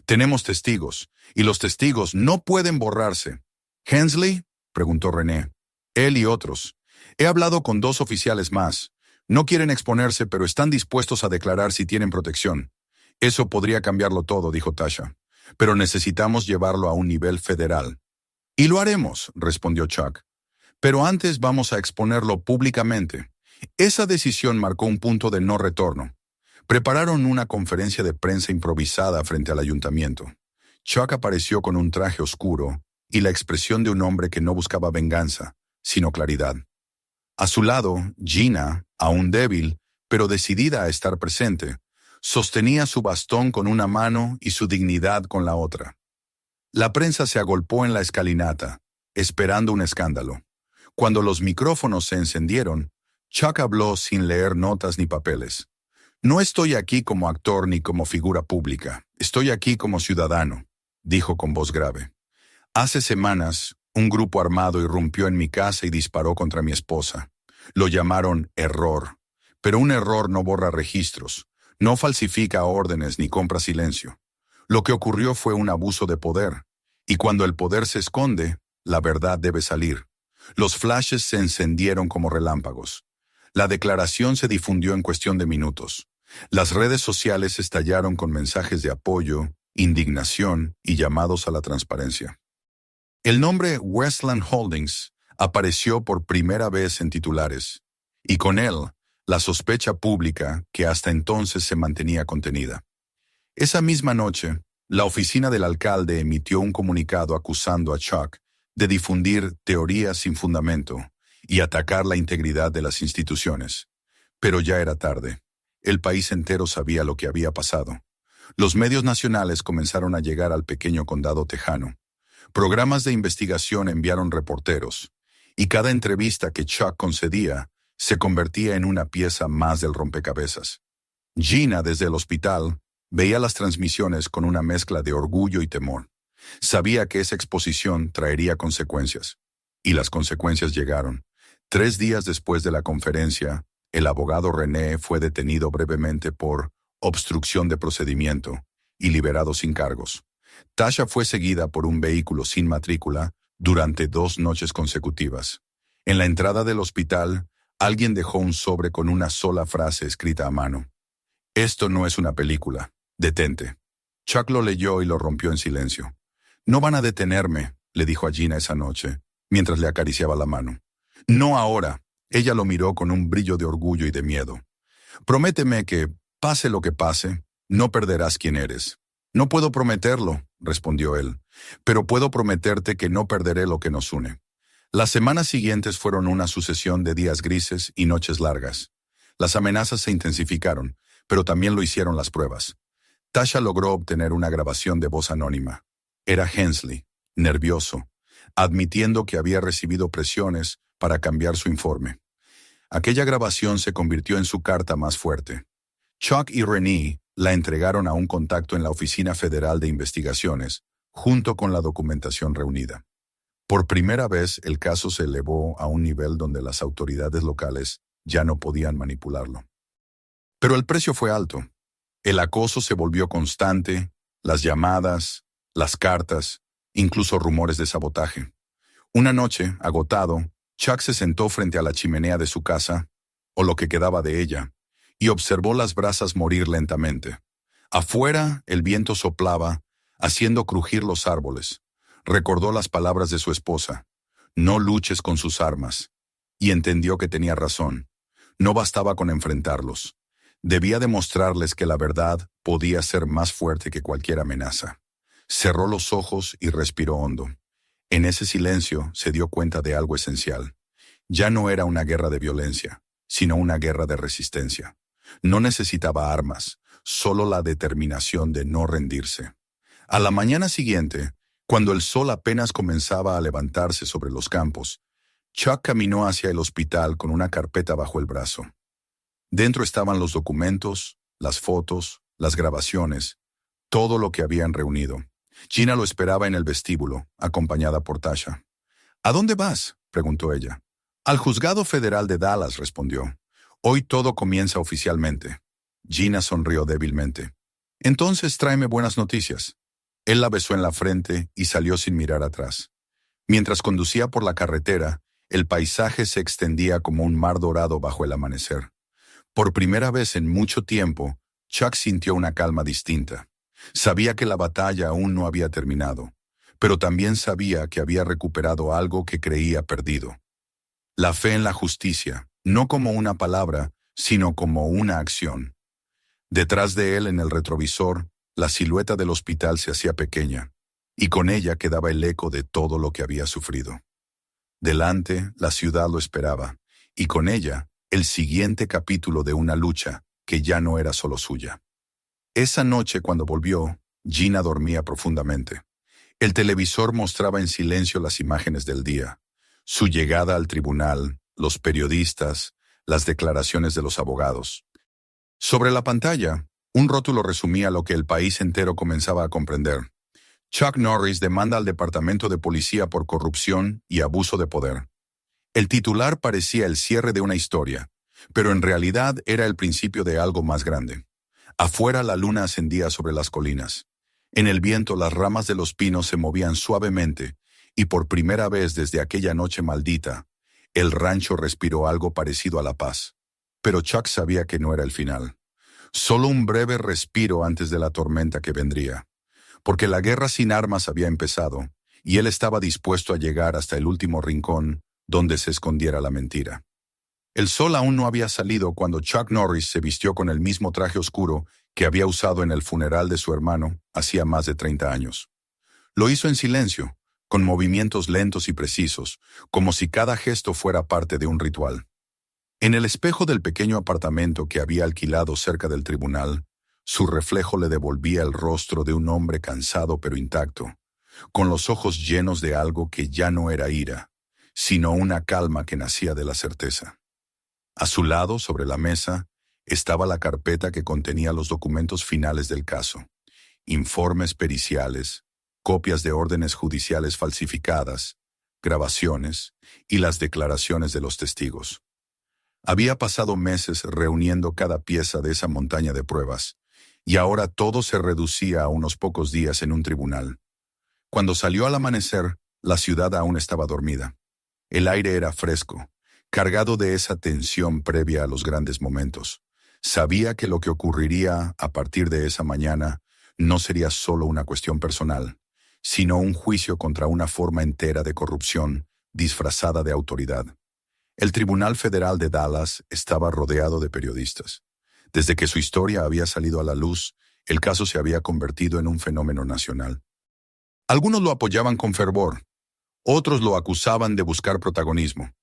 «Tenemos testigos, y los testigos no pueden borrarse». «¿Hensley?», preguntó Renee. «Él y otros. He hablado con 2 oficiales más. No quieren exponerse, pero están dispuestos a declarar si tienen protección». «Eso podría cambiarlo todo», dijo Tasha. «Pero necesitamos llevarlo a un nivel federal». «Y lo haremos», respondió Chuck. «Pero antes vamos a exponerlo públicamente». Esa decisión marcó un punto de no retorno. Prepararon una conferencia de prensa improvisada frente al ayuntamiento. Chuck apareció con un traje oscuro y la expresión de un hombre que no buscaba venganza, sino claridad. A su lado, Gina, aún débil, pero decidida a estar presente, sostenía su bastón con una mano y su dignidad con la otra. La prensa se agolpó en la escalinata, esperando un escándalo. Cuando los micrófonos se encendieron, Chuck habló sin leer notas ni papeles. «No estoy aquí como actor ni como figura pública. Estoy aquí como ciudadano», dijo con voz grave. «Hace semanas, un grupo armado irrumpió en mi casa y disparó contra mi esposa. Lo llamaron error. Pero un error no borra registros, no falsifica órdenes ni compra silencio. Lo que ocurrió fue un abuso de poder. Y cuando el poder se esconde, la verdad debe salir». Los flashes se encendieron como relámpagos. La declaración se difundió en cuestión de minutos. Las redes sociales estallaron con mensajes de apoyo, indignación y llamados a la transparencia. El nombre Westland Holdings apareció por primera vez en titulares, y con él, la sospecha pública que hasta entonces se mantenía contenida. Esa misma noche, la oficina del alcalde emitió un comunicado acusando a Chuck de difundir teorías sin fundamento y atacar la integridad de las instituciones. Pero ya era tarde. El país entero sabía lo que había pasado. Los medios nacionales comenzaron a llegar al pequeño condado tejano. Programas de investigación enviaron reporteros, y cada entrevista que Chuck concedía se convertía en una pieza más del rompecabezas. Gina, desde el hospital, veía las transmisiones con una mezcla de orgullo y temor. Sabía que esa exposición traería consecuencias. Y las consecuencias llegaron. 3 días después de la conferencia, el abogado Renee fue detenido brevemente por obstrucción de procedimiento y liberado sin cargos. Tasha fue seguida por un vehículo sin matrícula durante 2 noches consecutivas. En la entrada del hospital, alguien dejó un sobre con una sola frase escrita a mano. «Esto no es una película. Detente». Chuck lo leyó y lo rompió en silencio. «No van a detenerme», le dijo a Gina esa noche, mientras le acariciaba la mano. «No ahora. Ella lo miró con un brillo de orgullo y de miedo. Prométeme que, pase lo que pase, no perderás quién eres. No puedo prometerlo, respondió él, pero puedo prometerte que no perderé lo que nos une. Las semanas siguientes fueron una sucesión de días grises y noches largas. Las amenazas se intensificaron, pero también lo hicieron las pruebas. Tasha logró obtener una grabación de voz anónima. Era Hensley, nervioso, admitiendo que había recibido presiones para cambiar su informe. Aquella grabación se convirtió en su carta más fuerte. Chuck y Renee la entregaron a un contacto en la Oficina Federal de Investigaciones, junto con la documentación reunida. Por primera vez, el caso se elevó a un nivel donde las autoridades locales ya no podían manipularlo. Pero el precio fue alto. El acoso se volvió constante, las llamadas, las cartas, incluso rumores de sabotaje. Una noche, agotado, Chuck se sentó frente a la chimenea de su casa, o lo que quedaba de ella, y observó las brasas morir lentamente. Afuera, el viento soplaba, haciendo crujir los árboles. Recordó las palabras de su esposa: no luches con sus armas, y entendió que tenía razón. No bastaba con enfrentarlos. Debía demostrarles que la verdad podía ser más fuerte que cualquier amenaza. Cerró los ojos y respiró hondo. En ese silencio se dio cuenta de algo esencial. Ya no era una guerra de violencia, sino una guerra de resistencia. No necesitaba armas, solo la determinación de no rendirse. A la mañana siguiente, cuando el sol apenas comenzaba a levantarse sobre los campos, Chuck caminó hacia el hospital con una carpeta bajo el brazo. Dentro estaban los documentos, las fotos, las grabaciones, todo lo que habían reunido. Gina lo esperaba en el vestíbulo, acompañada por Tasha. ¿A dónde vas?, preguntó ella. Al Juzgado Federal de Dallas, respondió. Hoy todo comienza oficialmente. Gina sonrió débilmente. Entonces tráeme buenas noticias. Él la besó en la frente y salió sin mirar atrás. Mientras conducía por la carretera, el paisaje se extendía como un mar dorado bajo el amanecer. Por primera vez en mucho tiempo, Chuck sintió una calma distinta. Sabía que la batalla aún no había terminado, pero también sabía que había recuperado algo que creía perdido. La fe en la justicia, no como una palabra, sino como una acción. Detrás de él, en el retrovisor, la silueta del hospital se hacía pequeña, y con ella quedaba el eco de todo lo que había sufrido. Delante, la ciudad lo esperaba, y con ella, el siguiente capítulo de una lucha que ya no era solo suya. Esa noche, cuando volvió, Gina dormía profundamente. El televisor mostraba en silencio las imágenes del día: su llegada al tribunal, los periodistas, las declaraciones de los abogados. Sobre la pantalla, un rótulo resumía lo que el país entero comenzaba a comprender. Chuck Norris demanda al Departamento de Policía por corrupción y abuso de poder. El titular parecía el cierre de una historia, pero en realidad era el principio de algo más grande. Afuera la luna ascendía sobre las colinas. En el viento las ramas de los pinos se movían suavemente, y por primera vez desde aquella noche maldita, el rancho respiró algo parecido a la paz. Pero Chuck sabía que no era el final. Solo un breve respiro antes de la tormenta que vendría. Porque la guerra sin armas había empezado, y él estaba dispuesto a llegar hasta el último rincón donde se escondiera la mentira. El sol aún no había salido cuando Chuck Norris se vistió con el mismo traje oscuro que había usado en el funeral de su hermano hacía más de 30 años. Lo hizo en silencio, con movimientos lentos y precisos, como si cada gesto fuera parte de un ritual. En el espejo del pequeño apartamento que había alquilado cerca del tribunal, su reflejo le devolvía el rostro de un hombre cansado pero intacto, con los ojos llenos de algo que ya no era ira, sino una calma que nacía de la certeza. A su lado, sobre la mesa, estaba la carpeta que contenía los documentos finales del caso: informes periciales, copias de órdenes judiciales falsificadas, grabaciones y las declaraciones de los testigos. Había pasado meses reuniendo cada pieza de esa montaña de pruebas, y ahora todo se reducía a unos pocos días en un tribunal. Cuando salió al amanecer, la ciudad aún estaba dormida. El aire era fresco, cargado de esa tensión previa a los grandes momentos. Sabía que lo que ocurriría a partir de esa mañana no sería solo una cuestión personal, sino un juicio contra una forma entera de corrupción disfrazada de autoridad. El Tribunal Federal de Dallas estaba rodeado de periodistas. Desde que su historia había salido a la luz, el caso se había convertido en un fenómeno nacional. Algunos lo apoyaban con fervor, otros lo acusaban de buscar protagonismo.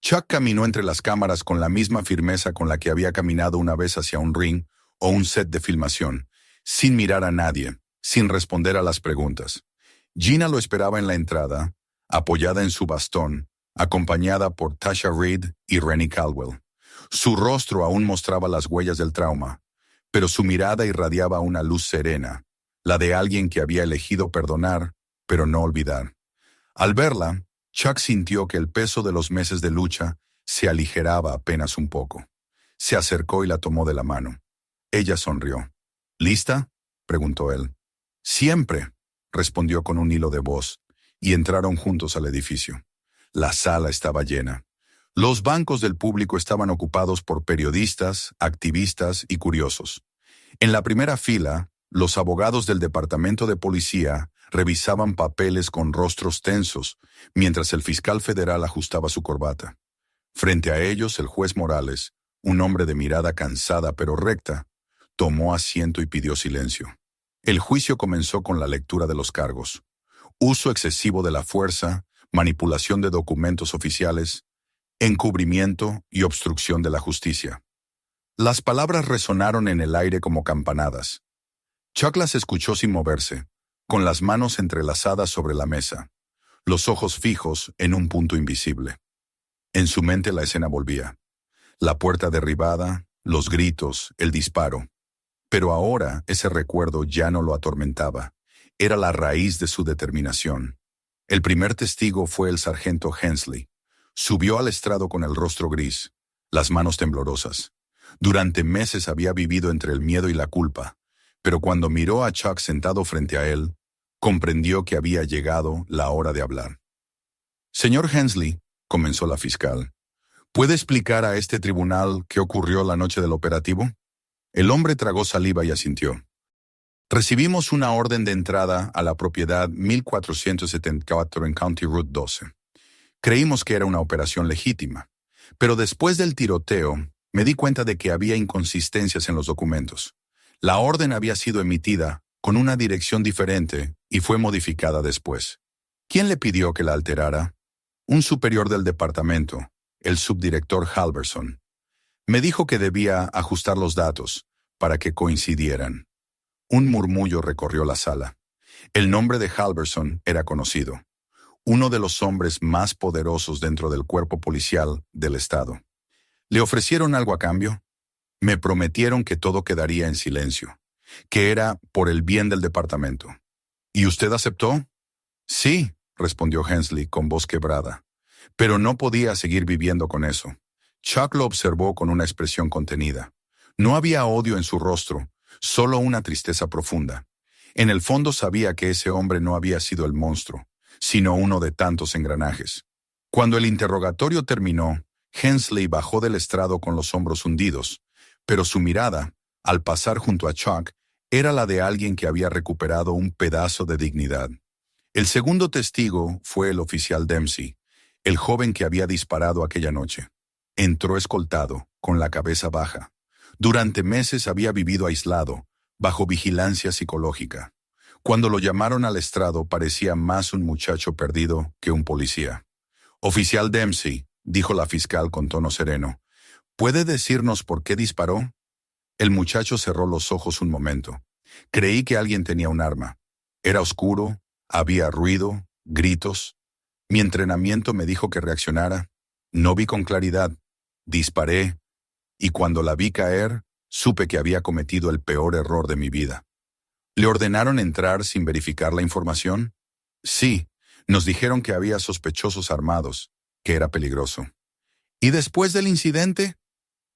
Chuck caminó entre las cámaras con la misma firmeza con la que había caminado una vez hacia un ring o un set de filmación, sin mirar a nadie, sin responder a las preguntas. Gina lo esperaba en la entrada, apoyada en su bastón, acompañada por Tasha Reed y Rennie Caldwell. Su rostro aún mostraba las huellas del trauma, pero su mirada irradiaba una luz serena, la de alguien que había elegido perdonar, pero no olvidar. Al verla, Chuck sintió que el peso de los meses de lucha se aligeraba apenas un poco. Se acercó y la tomó de la mano. Ella sonrió. ¿Lista?, preguntó él. Siempre, respondió con un hilo de voz, y entraron juntos al edificio. La sala estaba llena. Los bancos del público estaban ocupados por periodistas, activistas y curiosos. En la primera fila, los abogados del departamento de policía revisaban papeles con rostros tensos, mientras el fiscal federal ajustaba su corbata. Frente a ellos, el juez Morales, un hombre de mirada cansada pero recta, tomó asiento y pidió silencio. El juicio comenzó con la lectura de los cargos: uso excesivo de la fuerza, manipulación de documentos oficiales, encubrimiento y obstrucción de la justicia. Las palabras resonaron en el aire como campanadas. Chuck las escuchó sin moverse, con las manos entrelazadas sobre la mesa, los ojos fijos en un punto invisible. En su mente la escena volvía. La puerta derribada, los gritos, el disparo. Pero ahora ese recuerdo ya no lo atormentaba. Era la raíz de su determinación. El primer testigo fue el sargento Hensley. Subió al estrado con el rostro gris, las manos temblorosas. Durante meses había vivido entre el miedo y la culpa, pero cuando miró a Chuck sentado frente a él, comprendió que había llegado la hora de hablar. «Señor Hensley», comenzó la fiscal, «¿puede explicar a este tribunal qué ocurrió la noche del operativo?» El hombre tragó saliva y asintió. «Recibimos una orden de entrada a la propiedad 1474 en County Route 12. Creímos que era una operación legítima, pero después del tiroteo me di cuenta de que había inconsistencias en los documentos. La orden había sido emitida con una dirección diferente y fue modificada después. ¿Quién le pidió que la alterara? Un superior del departamento, el subdirector Halverson. Me dijo que debía ajustar los datos para que coincidieran». Un murmullo recorrió la sala. El nombre de Halverson era conocido. Uno de los hombres más poderosos dentro del cuerpo policial del estado. ¿Le ofrecieron algo a cambio? Me prometieron que todo quedaría en silencio, que era por el bien del departamento. ¿Y usted aceptó? Sí, respondió Hensley con voz quebrada. Pero no podía seguir viviendo con eso. Chuck lo observó con una expresión contenida. No había odio en su rostro, solo una tristeza profunda. En el fondo sabía que ese hombre no había sido el monstruo, sino uno de tantos engranajes. Cuando el interrogatorio terminó, Hensley bajó del estrado con los hombros hundidos, pero su mirada, al pasar junto a Chuck, era la de alguien que había recuperado un pedazo de dignidad. El segundo testigo fue el oficial Dempsey, el joven que había disparado aquella noche. Entró escoltado, con la cabeza baja. Durante meses había vivido aislado, bajo vigilancia psicológica. Cuando lo llamaron al estrado parecía más un muchacho perdido que un policía. «Oficial Dempsey», dijo la fiscal con tono sereno, «¿puede decirnos por qué disparó?» El muchacho cerró los ojos un momento. Creí que alguien tenía un arma. Era oscuro, había ruido, gritos. Mi entrenamiento me dijo que reaccionara. No vi con claridad. Disparé, y cuando la vi caer, supe que había cometido el peor error de mi vida. ¿Le ordenaron entrar sin verificar la información? Sí, nos dijeron que había sospechosos armados, que era peligroso. ¿Y después del incidente?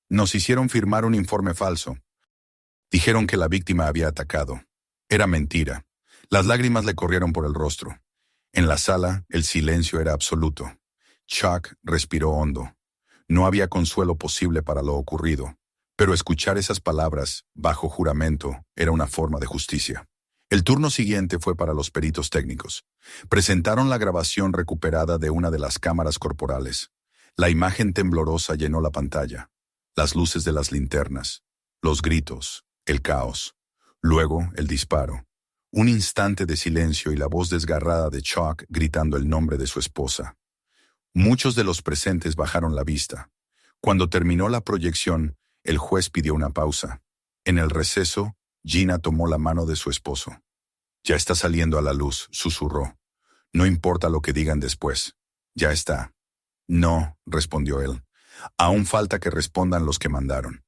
Nos hicieron firmar un informe falso. Dijeron que la víctima había atacado. Era mentira. Las lágrimas le corrieron por el rostro. En la sala, el silencio era absoluto. Chuck respiró hondo. No había consuelo posible para lo ocurrido, pero escuchar esas palabras, bajo juramento, era una forma de justicia. El turno siguiente fue para los peritos técnicos. Presentaron la grabación recuperada de una de las cámaras corporales. La imagen temblorosa llenó la pantalla. Las luces de las linternas, los gritos, el caos. Luego, el disparo. Un instante de silencio y la voz desgarrada de Chuck gritando el nombre de su esposa. Muchos de los presentes bajaron la vista. Cuando terminó la proyección, el juez pidió una pausa. En el receso, Gina tomó la mano de su esposo. «Ya está saliendo a la luz», susurró. «No importa lo que digan después. Ya está». «No», respondió él. «Aún falta que respondan los que mandaron».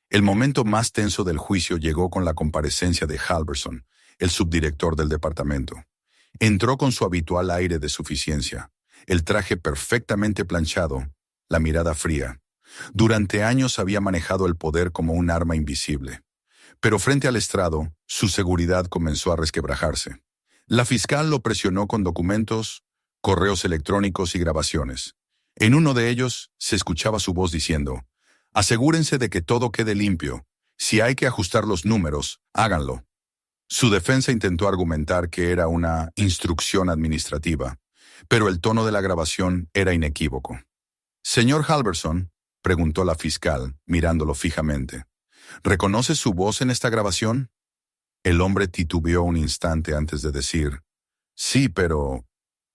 El momento más tenso del juicio llegó con la comparecencia de Halverson, el subdirector del departamento. Entró con su habitual aire de suficiencia, el traje perfectamente planchado, la mirada fría. Durante años había manejado el poder como un arma invisible. Pero frente al estrado, su seguridad comenzó a resquebrajarse. La fiscal lo presionó con documentos, correos electrónicos y grabaciones. En uno de ellos se escuchaba su voz diciendo: «Asegúrense de que todo quede limpio. Si hay que ajustar los números, háganlo». Su defensa intentó argumentar que era una instrucción administrativa, pero el tono de la grabación era inequívoco. «Señor Halverson», preguntó la fiscal, mirándolo fijamente, «¿reconoce su voz en esta grabación?» El hombre titubeó un instante antes de decir: «Sí, pero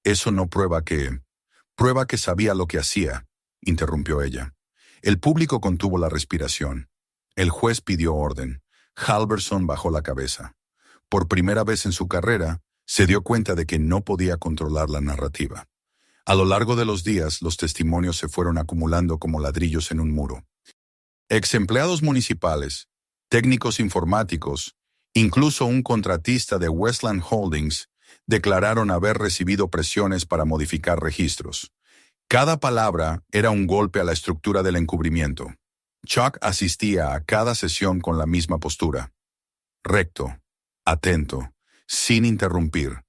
eso no prueba que...». «Prueba que sabía lo que hacía», interrumpió ella. El público contuvo la respiración. El juez pidió orden. Halverson bajó la cabeza. Por primera vez en su carrera, se dio cuenta de que no podía controlar la narrativa. A lo largo de los días, los testimonios se fueron acumulando como ladrillos en un muro. Ex empleados municipales, técnicos informáticos, incluso un contratista de Westland Holdings, declararon haber recibido presiones para modificar registros. Cada palabra era un golpe a la estructura del encubrimiento. Chuck asistía a cada sesión con la misma postura. Recto, atento, sin interrumpir.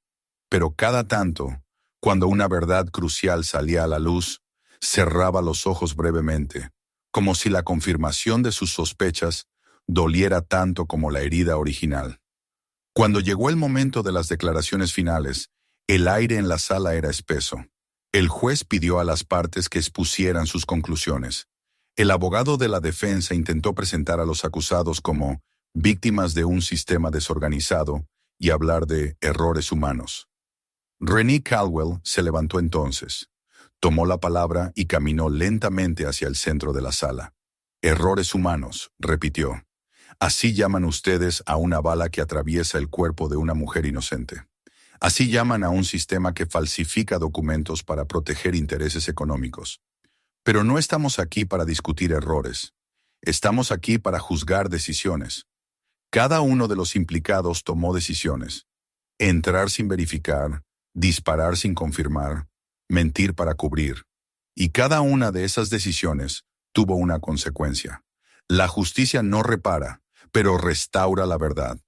Pero cada tanto, cuando una verdad crucial salía a la luz, cerraba los ojos brevemente, como si la confirmación de sus sospechas doliera tanto como la herida original. Cuando llegó el momento de las declaraciones finales, el aire en la sala era espeso. El juez pidió a las partes que expusieran sus conclusiones. El abogado de la defensa intentó presentar a los acusados como víctimas de un sistema desorganizado y hablar de errores humanos. Renee Caldwell se levantó entonces, tomó la palabra y caminó lentamente hacia el centro de la sala. «Errores humanos», repitió. «Así llaman ustedes a una bala que atraviesa el cuerpo de una mujer inocente. Así llaman a un sistema que falsifica documentos para proteger intereses económicos. Pero no estamos aquí para discutir errores. Estamos aquí para juzgar decisiones. Cada uno de los implicados tomó decisiones. Entrar sin verificar, disparar sin confirmar, mentir para cubrir. Y cada una de esas decisiones tuvo una consecuencia. La justicia no repara, pero restaura la verdad.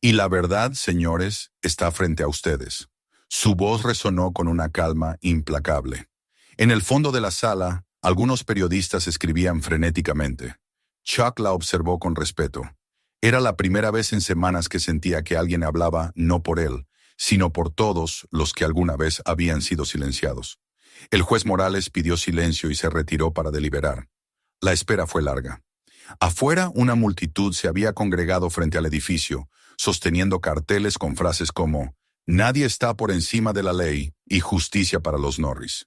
Y la verdad, señores, está frente a ustedes». Su voz resonó con una calma implacable. En el fondo de la sala, algunos periodistas escribían frenéticamente. Chuck la observó con respeto. Era la primera vez en semanas que sentía que alguien hablaba no por él, sino por todos los que alguna vez habían sido silenciados. El juez Morales pidió silencio y se retiró para deliberar. La espera fue larga. Afuera, una multitud se había congregado frente al edificio, sosteniendo carteles con frases como «Nadie está por encima de la ley» y «Justicia para los Norris».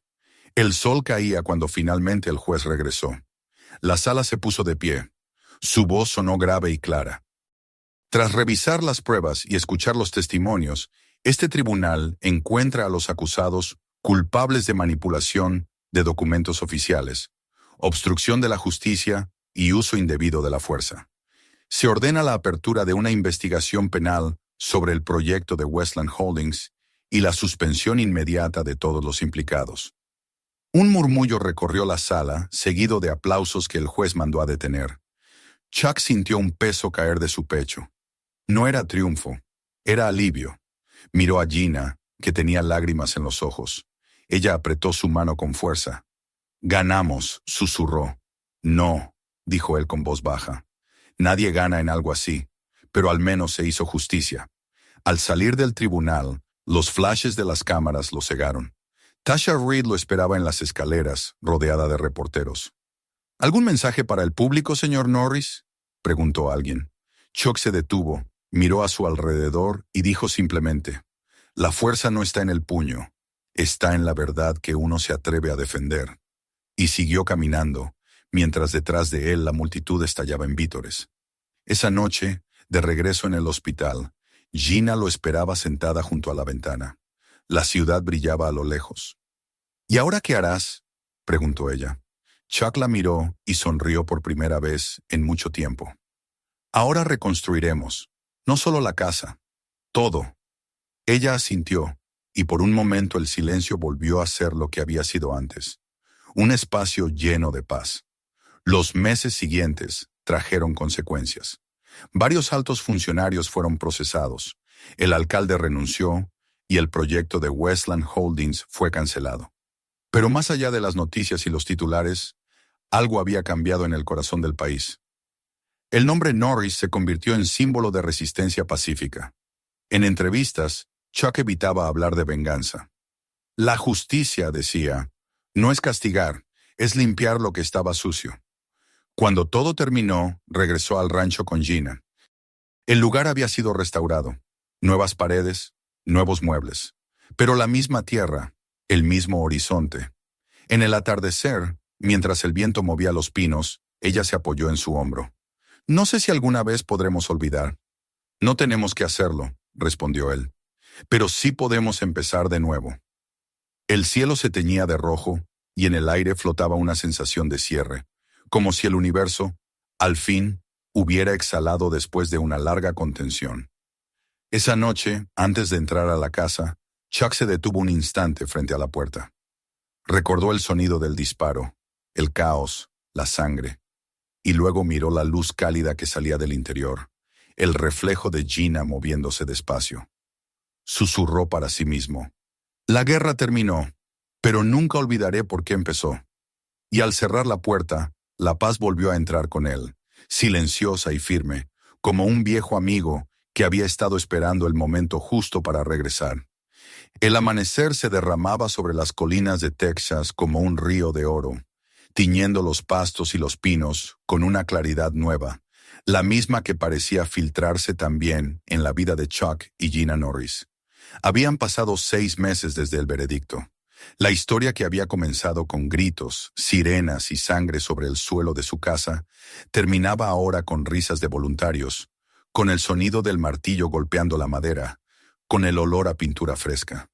El sol caía cuando finalmente el juez regresó. La sala se puso de pie. Su voz sonó grave y clara. Tras revisar las pruebas y escuchar los testimonios, este tribunal encuentra a los acusados culpables de manipulación de documentos oficiales, obstrucción de la justicia y uso indebido de la fuerza. Se ordena la apertura de una investigación penal sobre el proyecto de Westland Holdings y la suspensión inmediata de todos los implicados. Un murmullo recorrió la sala, seguido de aplausos que el juez mandó a detener. Chuck sintió un peso caer de su pecho. No era triunfo, era alivio. Miró a Gina, que tenía lágrimas en los ojos. Ella apretó su mano con fuerza. «Ganamos», susurró. «No», dijo él con voz baja. «Nadie gana en algo así, pero al menos se hizo justicia». Al salir del tribunal, los flashes de las cámaras lo cegaron. Tasha Reed lo esperaba en las escaleras, rodeada de reporteros. ¿Algún mensaje para el público, señor Norris?, preguntó alguien. Chuck se detuvo, miró a su alrededor y dijo simplemente: «La fuerza no está en el puño, está en la verdad que uno se atreve a defender». Y siguió caminando, mientras detrás de él la multitud estallaba en vítores. Esa noche, de regreso en el hospital, Gina lo esperaba sentada junto a la ventana. La ciudad brillaba a lo lejos. «¿Y ahora qué harás?», preguntó ella. Chuck la miró y sonrió por primera vez en mucho tiempo. «Ahora reconstruiremos, no solo la casa, todo». Ella asintió, y por un momento el silencio volvió a ser lo que había sido antes. Un espacio lleno de paz. Los meses siguientes trajeron consecuencias. Varios altos funcionarios fueron procesados, el alcalde renunció y el proyecto de Westland Holdings fue cancelado. Pero más allá de las noticias y los titulares, algo había cambiado en el corazón del país. El nombre Norris se convirtió en símbolo de resistencia pacífica. En entrevistas, Chuck evitaba hablar de venganza. La justicia, decía, no es castigar, es limpiar lo que estaba sucio. Cuando todo terminó, regresó al rancho con Gina. El lugar había sido restaurado. Nuevas paredes, nuevos muebles. Pero la misma tierra, el mismo horizonte. En el atardecer, mientras el viento movía los pinos, ella se apoyó en su hombro. «No sé si alguna vez podremos olvidar». «No tenemos que hacerlo», respondió él. «Pero sí podemos empezar de nuevo». El cielo se teñía de rojo y en el aire flotaba una sensación de cierre, como si el universo, al fin, hubiera exhalado después de una larga contención. Esa noche, antes de entrar a la casa, Chuck se detuvo un instante frente a la puerta. Recordó el sonido del disparo, el caos, la sangre, y luego miró la luz cálida que salía del interior, el reflejo de Gina moviéndose despacio. Susurró para sí mismo: «La guerra terminó, pero nunca olvidaré por qué empezó». Y al cerrar la puerta, la paz volvió a entrar con él, silenciosa y firme, como un viejo amigo que había estado esperando el momento justo para regresar. El amanecer se derramaba sobre las colinas de Texas como un río de oro, tiñendo los pastos y los pinos con una claridad nueva, la misma que parecía filtrarse también en la vida de Chuck y Gina Norris. Habían pasado 6 meses desde el veredicto. La historia que había comenzado con gritos, sirenas y sangre sobre el suelo de su casa, terminaba ahora con risas de voluntarios, con el sonido del martillo golpeando la madera, con el olor a pintura fresca.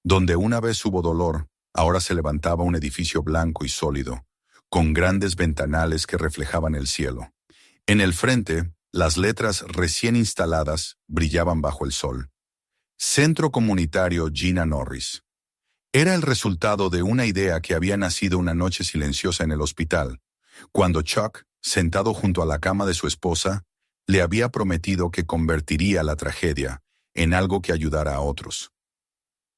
Donde una vez hubo dolor, ahora se levantaba un edificio blanco y sólido, con grandes ventanales que reflejaban el cielo. En el frente, las letras recién instaladas brillaban bajo el sol. Centro Comunitario Gina Norris. Era el resultado de una idea que había nacido una noche silenciosa en el hospital, cuando Chuck, sentado junto a la cama de su esposa, le había prometido que convertiría la tragedia en algo que ayudara a otros.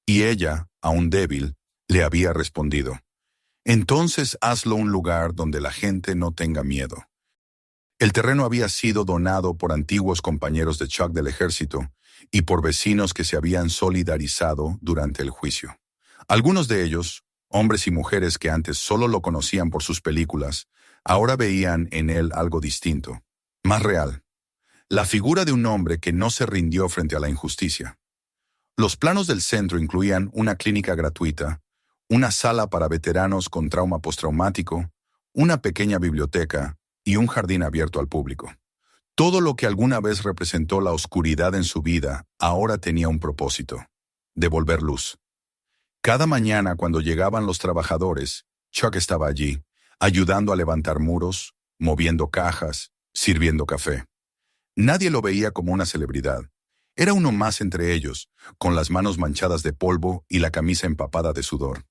Y ella, aún débil, le había respondido: «Entonces hazlo un lugar donde la gente no tenga miedo». El terreno había sido donado por antiguos compañeros de Chuck del ejército y por vecinos que se habían solidarizado durante el juicio. Algunos de ellos, hombres y mujeres que antes solo lo conocían por sus películas, ahora veían en él algo distinto, más real. La figura de un hombre que no se rindió frente a la injusticia. Los planos del centro incluían una clínica gratuita, una sala para veteranos con trauma postraumático, una pequeña biblioteca y un jardín abierto al público. Todo lo que alguna vez representó la oscuridad en su vida ahora tenía un propósito: devolver luz. Cada mañana cuando llegaban los trabajadores, Chuck estaba allí, ayudando a levantar muros, moviendo cajas, sirviendo café. Nadie lo veía como una celebridad. Era uno más entre ellos, con las manos manchadas de polvo y la camisa empapada de sudor.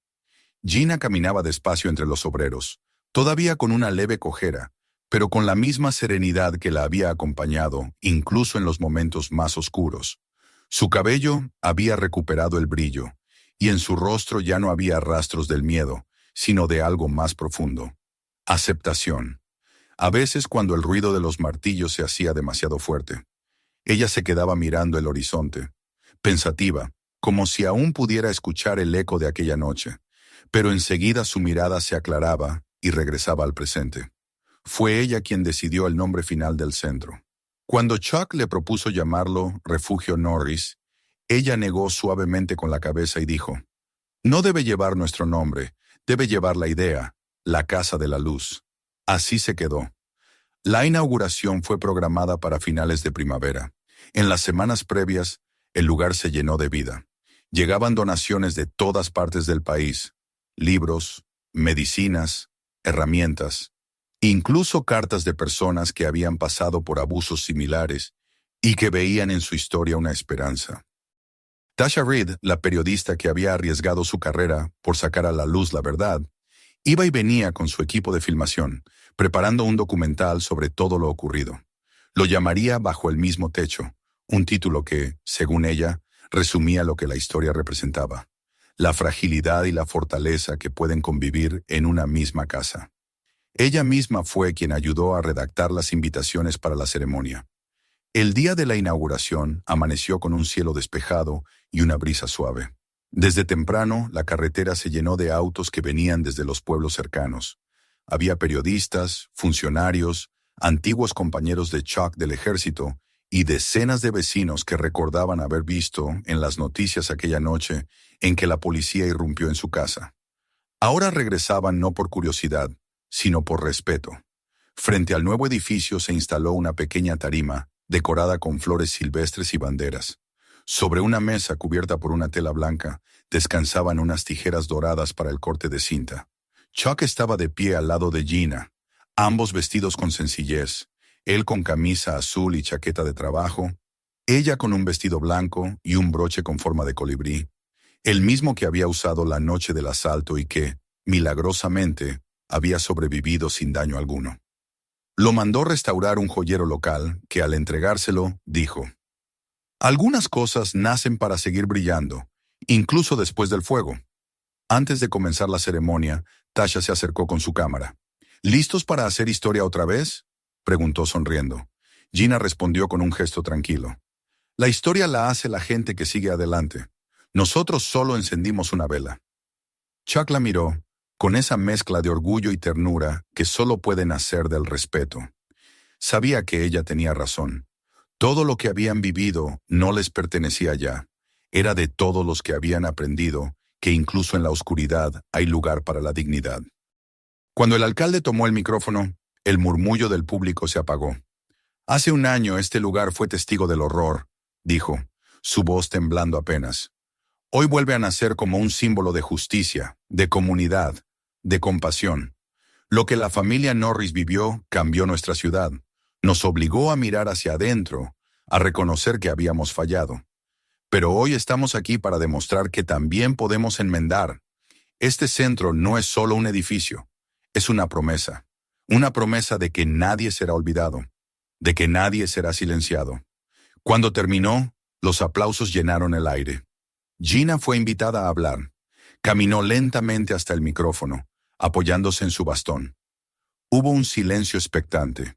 Gina caminaba despacio entre los obreros, todavía con una leve cojera, pero con la misma serenidad que la había acompañado, incluso en los momentos más oscuros. Su cabello había recuperado el brillo, y en su rostro ya no había rastros del miedo, sino de algo más profundo: aceptación. A veces, cuando el ruido de los martillos se hacía demasiado fuerte, ella se quedaba mirando el horizonte, pensativa, como si aún pudiera escuchar el eco de aquella noche, pero enseguida su mirada se aclaraba y regresaba al presente. Fue ella quien decidió el nombre final del centro. Cuando Chuck le propuso llamarlo Refugio Norris, ella negó suavemente con la cabeza y dijo, «No debe llevar nuestro nombre, debe llevar la idea, la Casa de la Luz». Así se quedó. La inauguración fue programada para finales de primavera. En las semanas previas, el lugar se llenó de vida. Llegaban donaciones de todas partes del país, libros, medicinas, herramientas, incluso cartas de personas que habían pasado por abusos similares y que veían en su historia una esperanza. Tasha Reed, la periodista que había arriesgado su carrera por sacar a la luz la verdad, iba y venía con su equipo de filmación, preparando un documental sobre todo lo ocurrido. Lo llamaría Bajo el mismo techo, un título que, según ella, resumía lo que la historia representaba: la fragilidad y la fortaleza que pueden convivir en una misma casa. Ella misma fue quien ayudó a redactar las invitaciones para la ceremonia. El día de la inauguración amaneció con un cielo despejado y una brisa suave. Desde temprano, la carretera se llenó de autos que venían desde los pueblos cercanos. Había periodistas, funcionarios, antiguos compañeros de Chuck del ejército y decenas de vecinos que recordaban haber visto en las noticias aquella noche en que la policía irrumpió en su casa. Ahora regresaban no por curiosidad, sino por respeto. Frente al nuevo edificio se instaló una pequeña tarima, decorada con flores silvestres y banderas. Sobre una mesa cubierta por una tela blanca, descansaban unas tijeras doradas para el corte de cinta. Chuck estaba de pie al lado de Gina, ambos vestidos con sencillez, él con camisa azul y chaqueta de trabajo, ella con un vestido blanco y un broche con forma de colibrí, el mismo que había usado la noche del asalto y que, milagrosamente, había sobrevivido sin daño alguno. Lo mandó restaurar un joyero local que, al entregárselo, dijo: «Algunas cosas nacen para seguir brillando, incluso después del fuego». Antes de comenzar la ceremonia, Tasha se acercó con su cámara. «¿Listos para hacer historia otra vez?», preguntó sonriendo. Gina respondió con un gesto tranquilo. «La historia la hace la gente que sigue adelante. Nosotros solo encendimos una vela». Chuck la miró, con esa mezcla de orgullo y ternura que solo puede nacer del respeto. Sabía que ella tenía razón. Todo lo que habían vivido no les pertenecía ya. Era de todos los que habían aprendido que incluso en la oscuridad hay lugar para la dignidad. Cuando el alcalde tomó el micrófono, el murmullo del público se apagó. «Hace un año este lugar fue testigo del horror», dijo, su voz temblando apenas. «Hoy vuelve a nacer como un símbolo de justicia, de comunidad, de compasión. Lo que la familia Norris vivió cambió nuestra ciudad. Nos obligó a mirar hacia adentro, a reconocer que habíamos fallado. Pero hoy estamos aquí para demostrar que también podemos enmendar. Este centro no es solo un edificio, es una promesa de que nadie será olvidado, de que nadie será silenciado». Cuando terminó, los aplausos llenaron el aire. Gina fue invitada a hablar. Caminó lentamente hasta el micrófono, apoyándose en su bastón. Hubo un silencio expectante.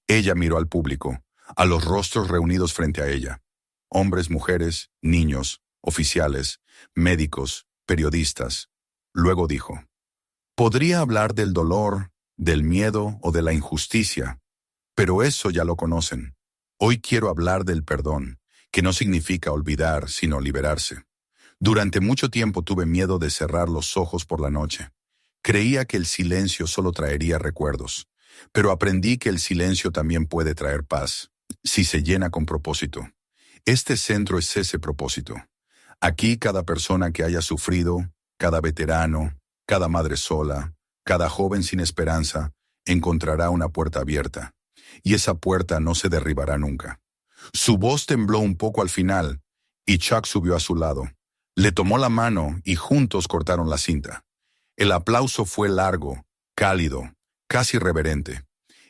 Ella miró al público, a los rostros reunidos frente a ella. Hombres, mujeres, niños, oficiales, médicos, periodistas. Luego dijo: «Podría hablar del dolor, del miedo o de la injusticia, pero eso ya lo conocen. Hoy quiero hablar del perdón, que no significa olvidar, sino liberarse. Durante mucho tiempo tuve miedo de cerrar los ojos por la noche. Creía que el silencio solo traería recuerdos, pero aprendí que el silencio también puede traer paz, si se llena con propósito. Este centro es ese propósito. Aquí cada persona que haya sufrido, cada veterano, cada madre sola, cada joven sin esperanza, encontrará una puerta abierta, y esa puerta no se derribará nunca». Su voz tembló un poco al final, y Chuck subió a su lado. Le tomó la mano y juntos cortaron la cinta. El aplauso fue largo, cálido, casi reverente.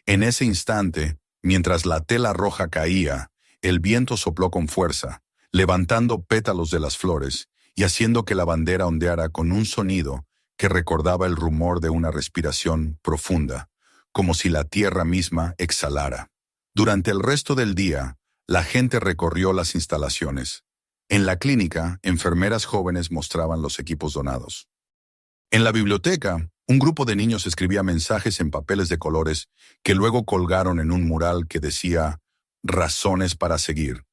En ese instante, mientras la tela roja caía, el viento sopló con fuerza, levantando pétalos de las flores y haciendo que la bandera ondeara con un sonido que recordaba el rumor de una respiración profunda, como si la tierra misma exhalara. Durante el resto del día, la gente recorrió las instalaciones. En la clínica, enfermeras jóvenes mostraban los equipos donados. En la biblioteca, un grupo de niños escribía mensajes en papeles de colores que luego colgaron en un mural que decía «Razones para seguir».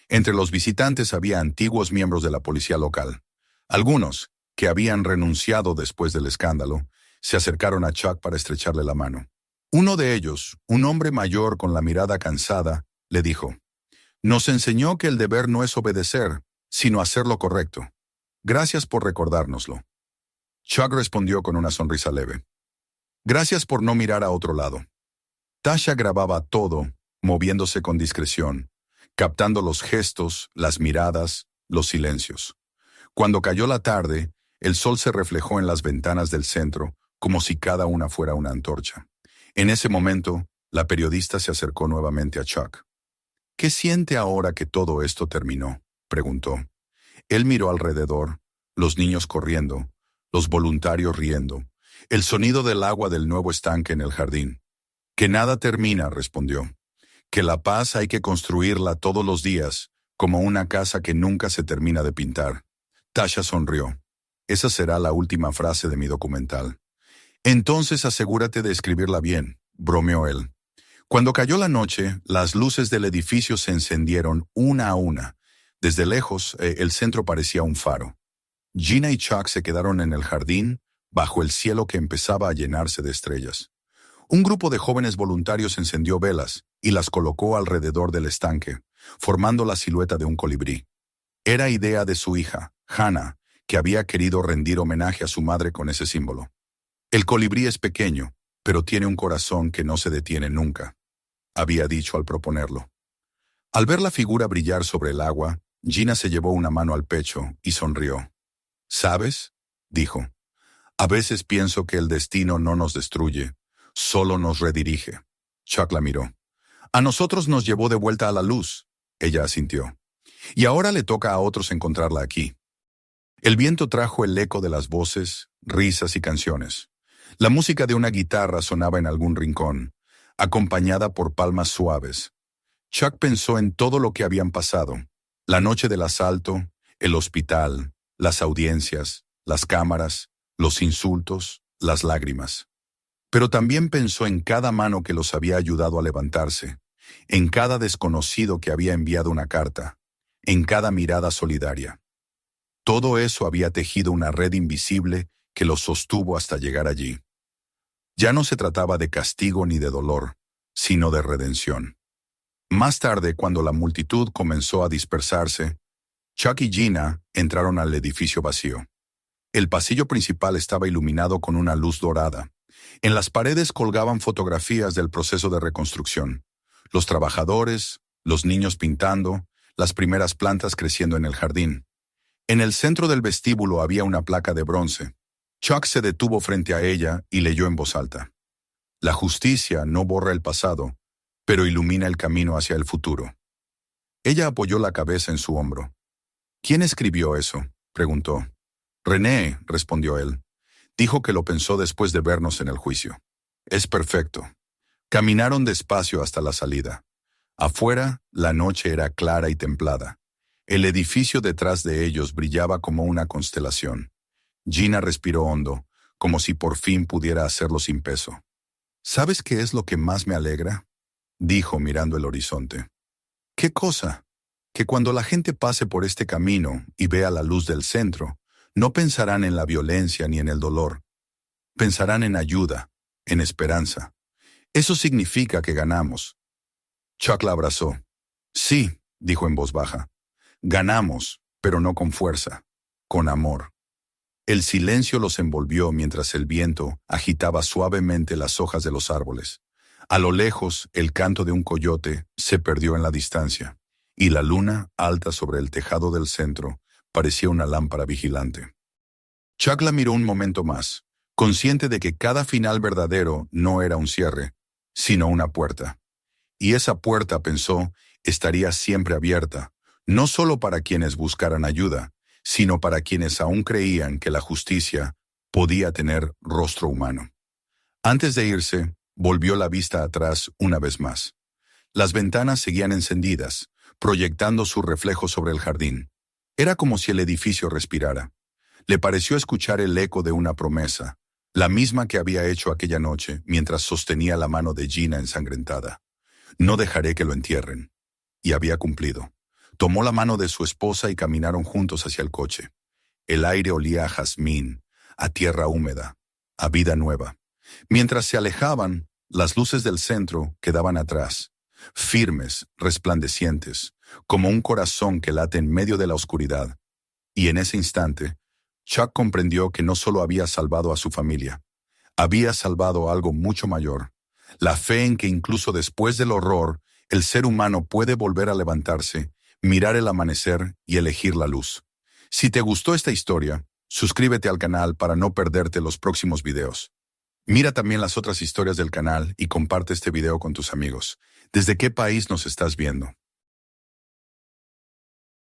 Entre los visitantes había antiguos miembros de la policía local. Algunos, que habían renunciado después del escándalo, se acercaron a Chuck para estrecharle la mano. Uno de ellos, un hombre mayor con la mirada cansada, le dijo, «Nos enseñó que el deber no es obedecer, sino hacer lo correcto. Gracias por recordárnoslo». Chuck respondió con una sonrisa leve. «Gracias por no mirar a otro lado». Tasha grababa todo, moviéndose con discreción, captando los gestos, las miradas, los silencios. Cuando cayó la tarde, el sol se reflejó en las ventanas del centro, como si cada una fuera una antorcha. En ese momento, la periodista se acercó nuevamente a Chuck. «¿Qué siente ahora que todo esto terminó?», preguntó. Él miró alrededor, los niños corriendo, los voluntarios riendo, el sonido del agua del nuevo estanque en el jardín. «Que nada termina», respondió. «Que la paz hay que construirla todos los días, como una casa que nunca se termina de pintar». Tasha sonrió. «Esa será la última frase de mi documental». «Entonces asegúrate de escribirla bien», bromeó él. Cuando cayó la noche, las luces del edificio se encendieron una a una. Desde lejos, el centro parecía un faro. Gina y Chuck se quedaron en el jardín, bajo el cielo que empezaba a llenarse de estrellas. Un grupo de jóvenes voluntarios encendió velas y las colocó alrededor del estanque, formando la silueta de un colibrí. Era idea de su hija, Hannah, que había querido rendir homenaje a su madre con ese símbolo. «El colibrí es pequeño, pero tiene un corazón que no se detiene nunca», había dicho al proponerlo. Al ver la figura brillar sobre el agua, Gina se llevó una mano al pecho y sonrió. «¿Sabes?», dijo. «A veces pienso que el destino no nos destruye, solo nos redirige». Chuck la miró. «A nosotros nos llevó de vuelta a la luz», ella asintió. «Y ahora le toca a otros encontrarla aquí». El viento trajo el eco de las voces, risas y canciones. La música de una guitarra sonaba en algún rincón, acompañada por palmas suaves. Chuck pensó en todo lo que habían pasado: la noche del asalto, el hospital, las audiencias, las cámaras, los insultos, las lágrimas. Pero también pensó en cada mano que los había ayudado a levantarse, en cada desconocido que había enviado una carta, en cada mirada solidaria. Todo eso había tejido una red invisible que los sostuvo hasta llegar allí. Ya no se trataba de castigo ni de dolor, sino de redención. Más tarde, cuando la multitud comenzó a dispersarse, Chuck y Gina entraron al edificio vacío. El pasillo principal estaba iluminado con una luz dorada. En las paredes colgaban fotografías del proceso de reconstrucción. Los trabajadores, los niños pintando, las primeras plantas creciendo en el jardín. En el centro del vestíbulo había una placa de bronce. Chuck se detuvo frente a ella y leyó en voz alta: «La justicia no borra el pasado, pero ilumina el camino hacia el futuro». Ella apoyó la cabeza en su hombro. «¿Quién escribió eso?», preguntó. «René», respondió él. «Dijo que lo pensó después de vernos en el juicio». «Es perfecto». Caminaron despacio hasta la salida. Afuera, la noche era clara y templada. El edificio detrás de ellos brillaba como una constelación. Gina respiró hondo, como si por fin pudiera hacerlo sin peso. «¿Sabes qué es lo que más me alegra?», dijo mirando el horizonte. «¿Qué cosa?». «Que cuando la gente pase por este camino y vea la luz del centro, no pensarán en la violencia ni en el dolor. Pensarán en ayuda, en esperanza. Eso significa que ganamos». Chuck la abrazó. «Sí», dijo en voz baja. «Ganamos, pero no con fuerza, con amor». El silencio los envolvió mientras el viento agitaba suavemente las hojas de los árboles. A lo lejos, el canto de un coyote se perdió en la distancia, y la luna, alta sobre el tejado del centro, parecía una lámpara vigilante. Chuck la miró un momento más, consciente de que cada final verdadero no era un cierre, sino una puerta. Y esa puerta, pensó, estaría siempre abierta, no solo para quienes buscaran ayuda, sino para quienes aún creían que la justicia podía tener rostro humano. Antes de irse, volvió la vista atrás una vez más. Las ventanas seguían encendidas, proyectando su reflejo sobre el jardín. Era como si el edificio respirara. Le pareció escuchar el eco de una promesa, la misma que había hecho aquella noche mientras sostenía la mano de Gina ensangrentada. No dejaré que lo entierren. Y había cumplido. Tomó la mano de su esposa y caminaron juntos hacia el coche. El aire olía a jazmín, a tierra húmeda, a vida nueva. Mientras se alejaban, las luces del centro quedaban atrás, firmes, resplandecientes, como un corazón que late en medio de la oscuridad. Y en ese instante, Chuck comprendió que no solo había salvado a su familia, había salvado algo mucho mayor, la fe en que incluso después del horror, el ser humano puede volver a levantarse, mirar el amanecer y elegir la luz. Si te gustó esta historia, suscríbete al canal para no perderte los próximos videos. Mira también las otras historias del canal y comparte este video con tus amigos. ¿Desde qué país nos estás viendo?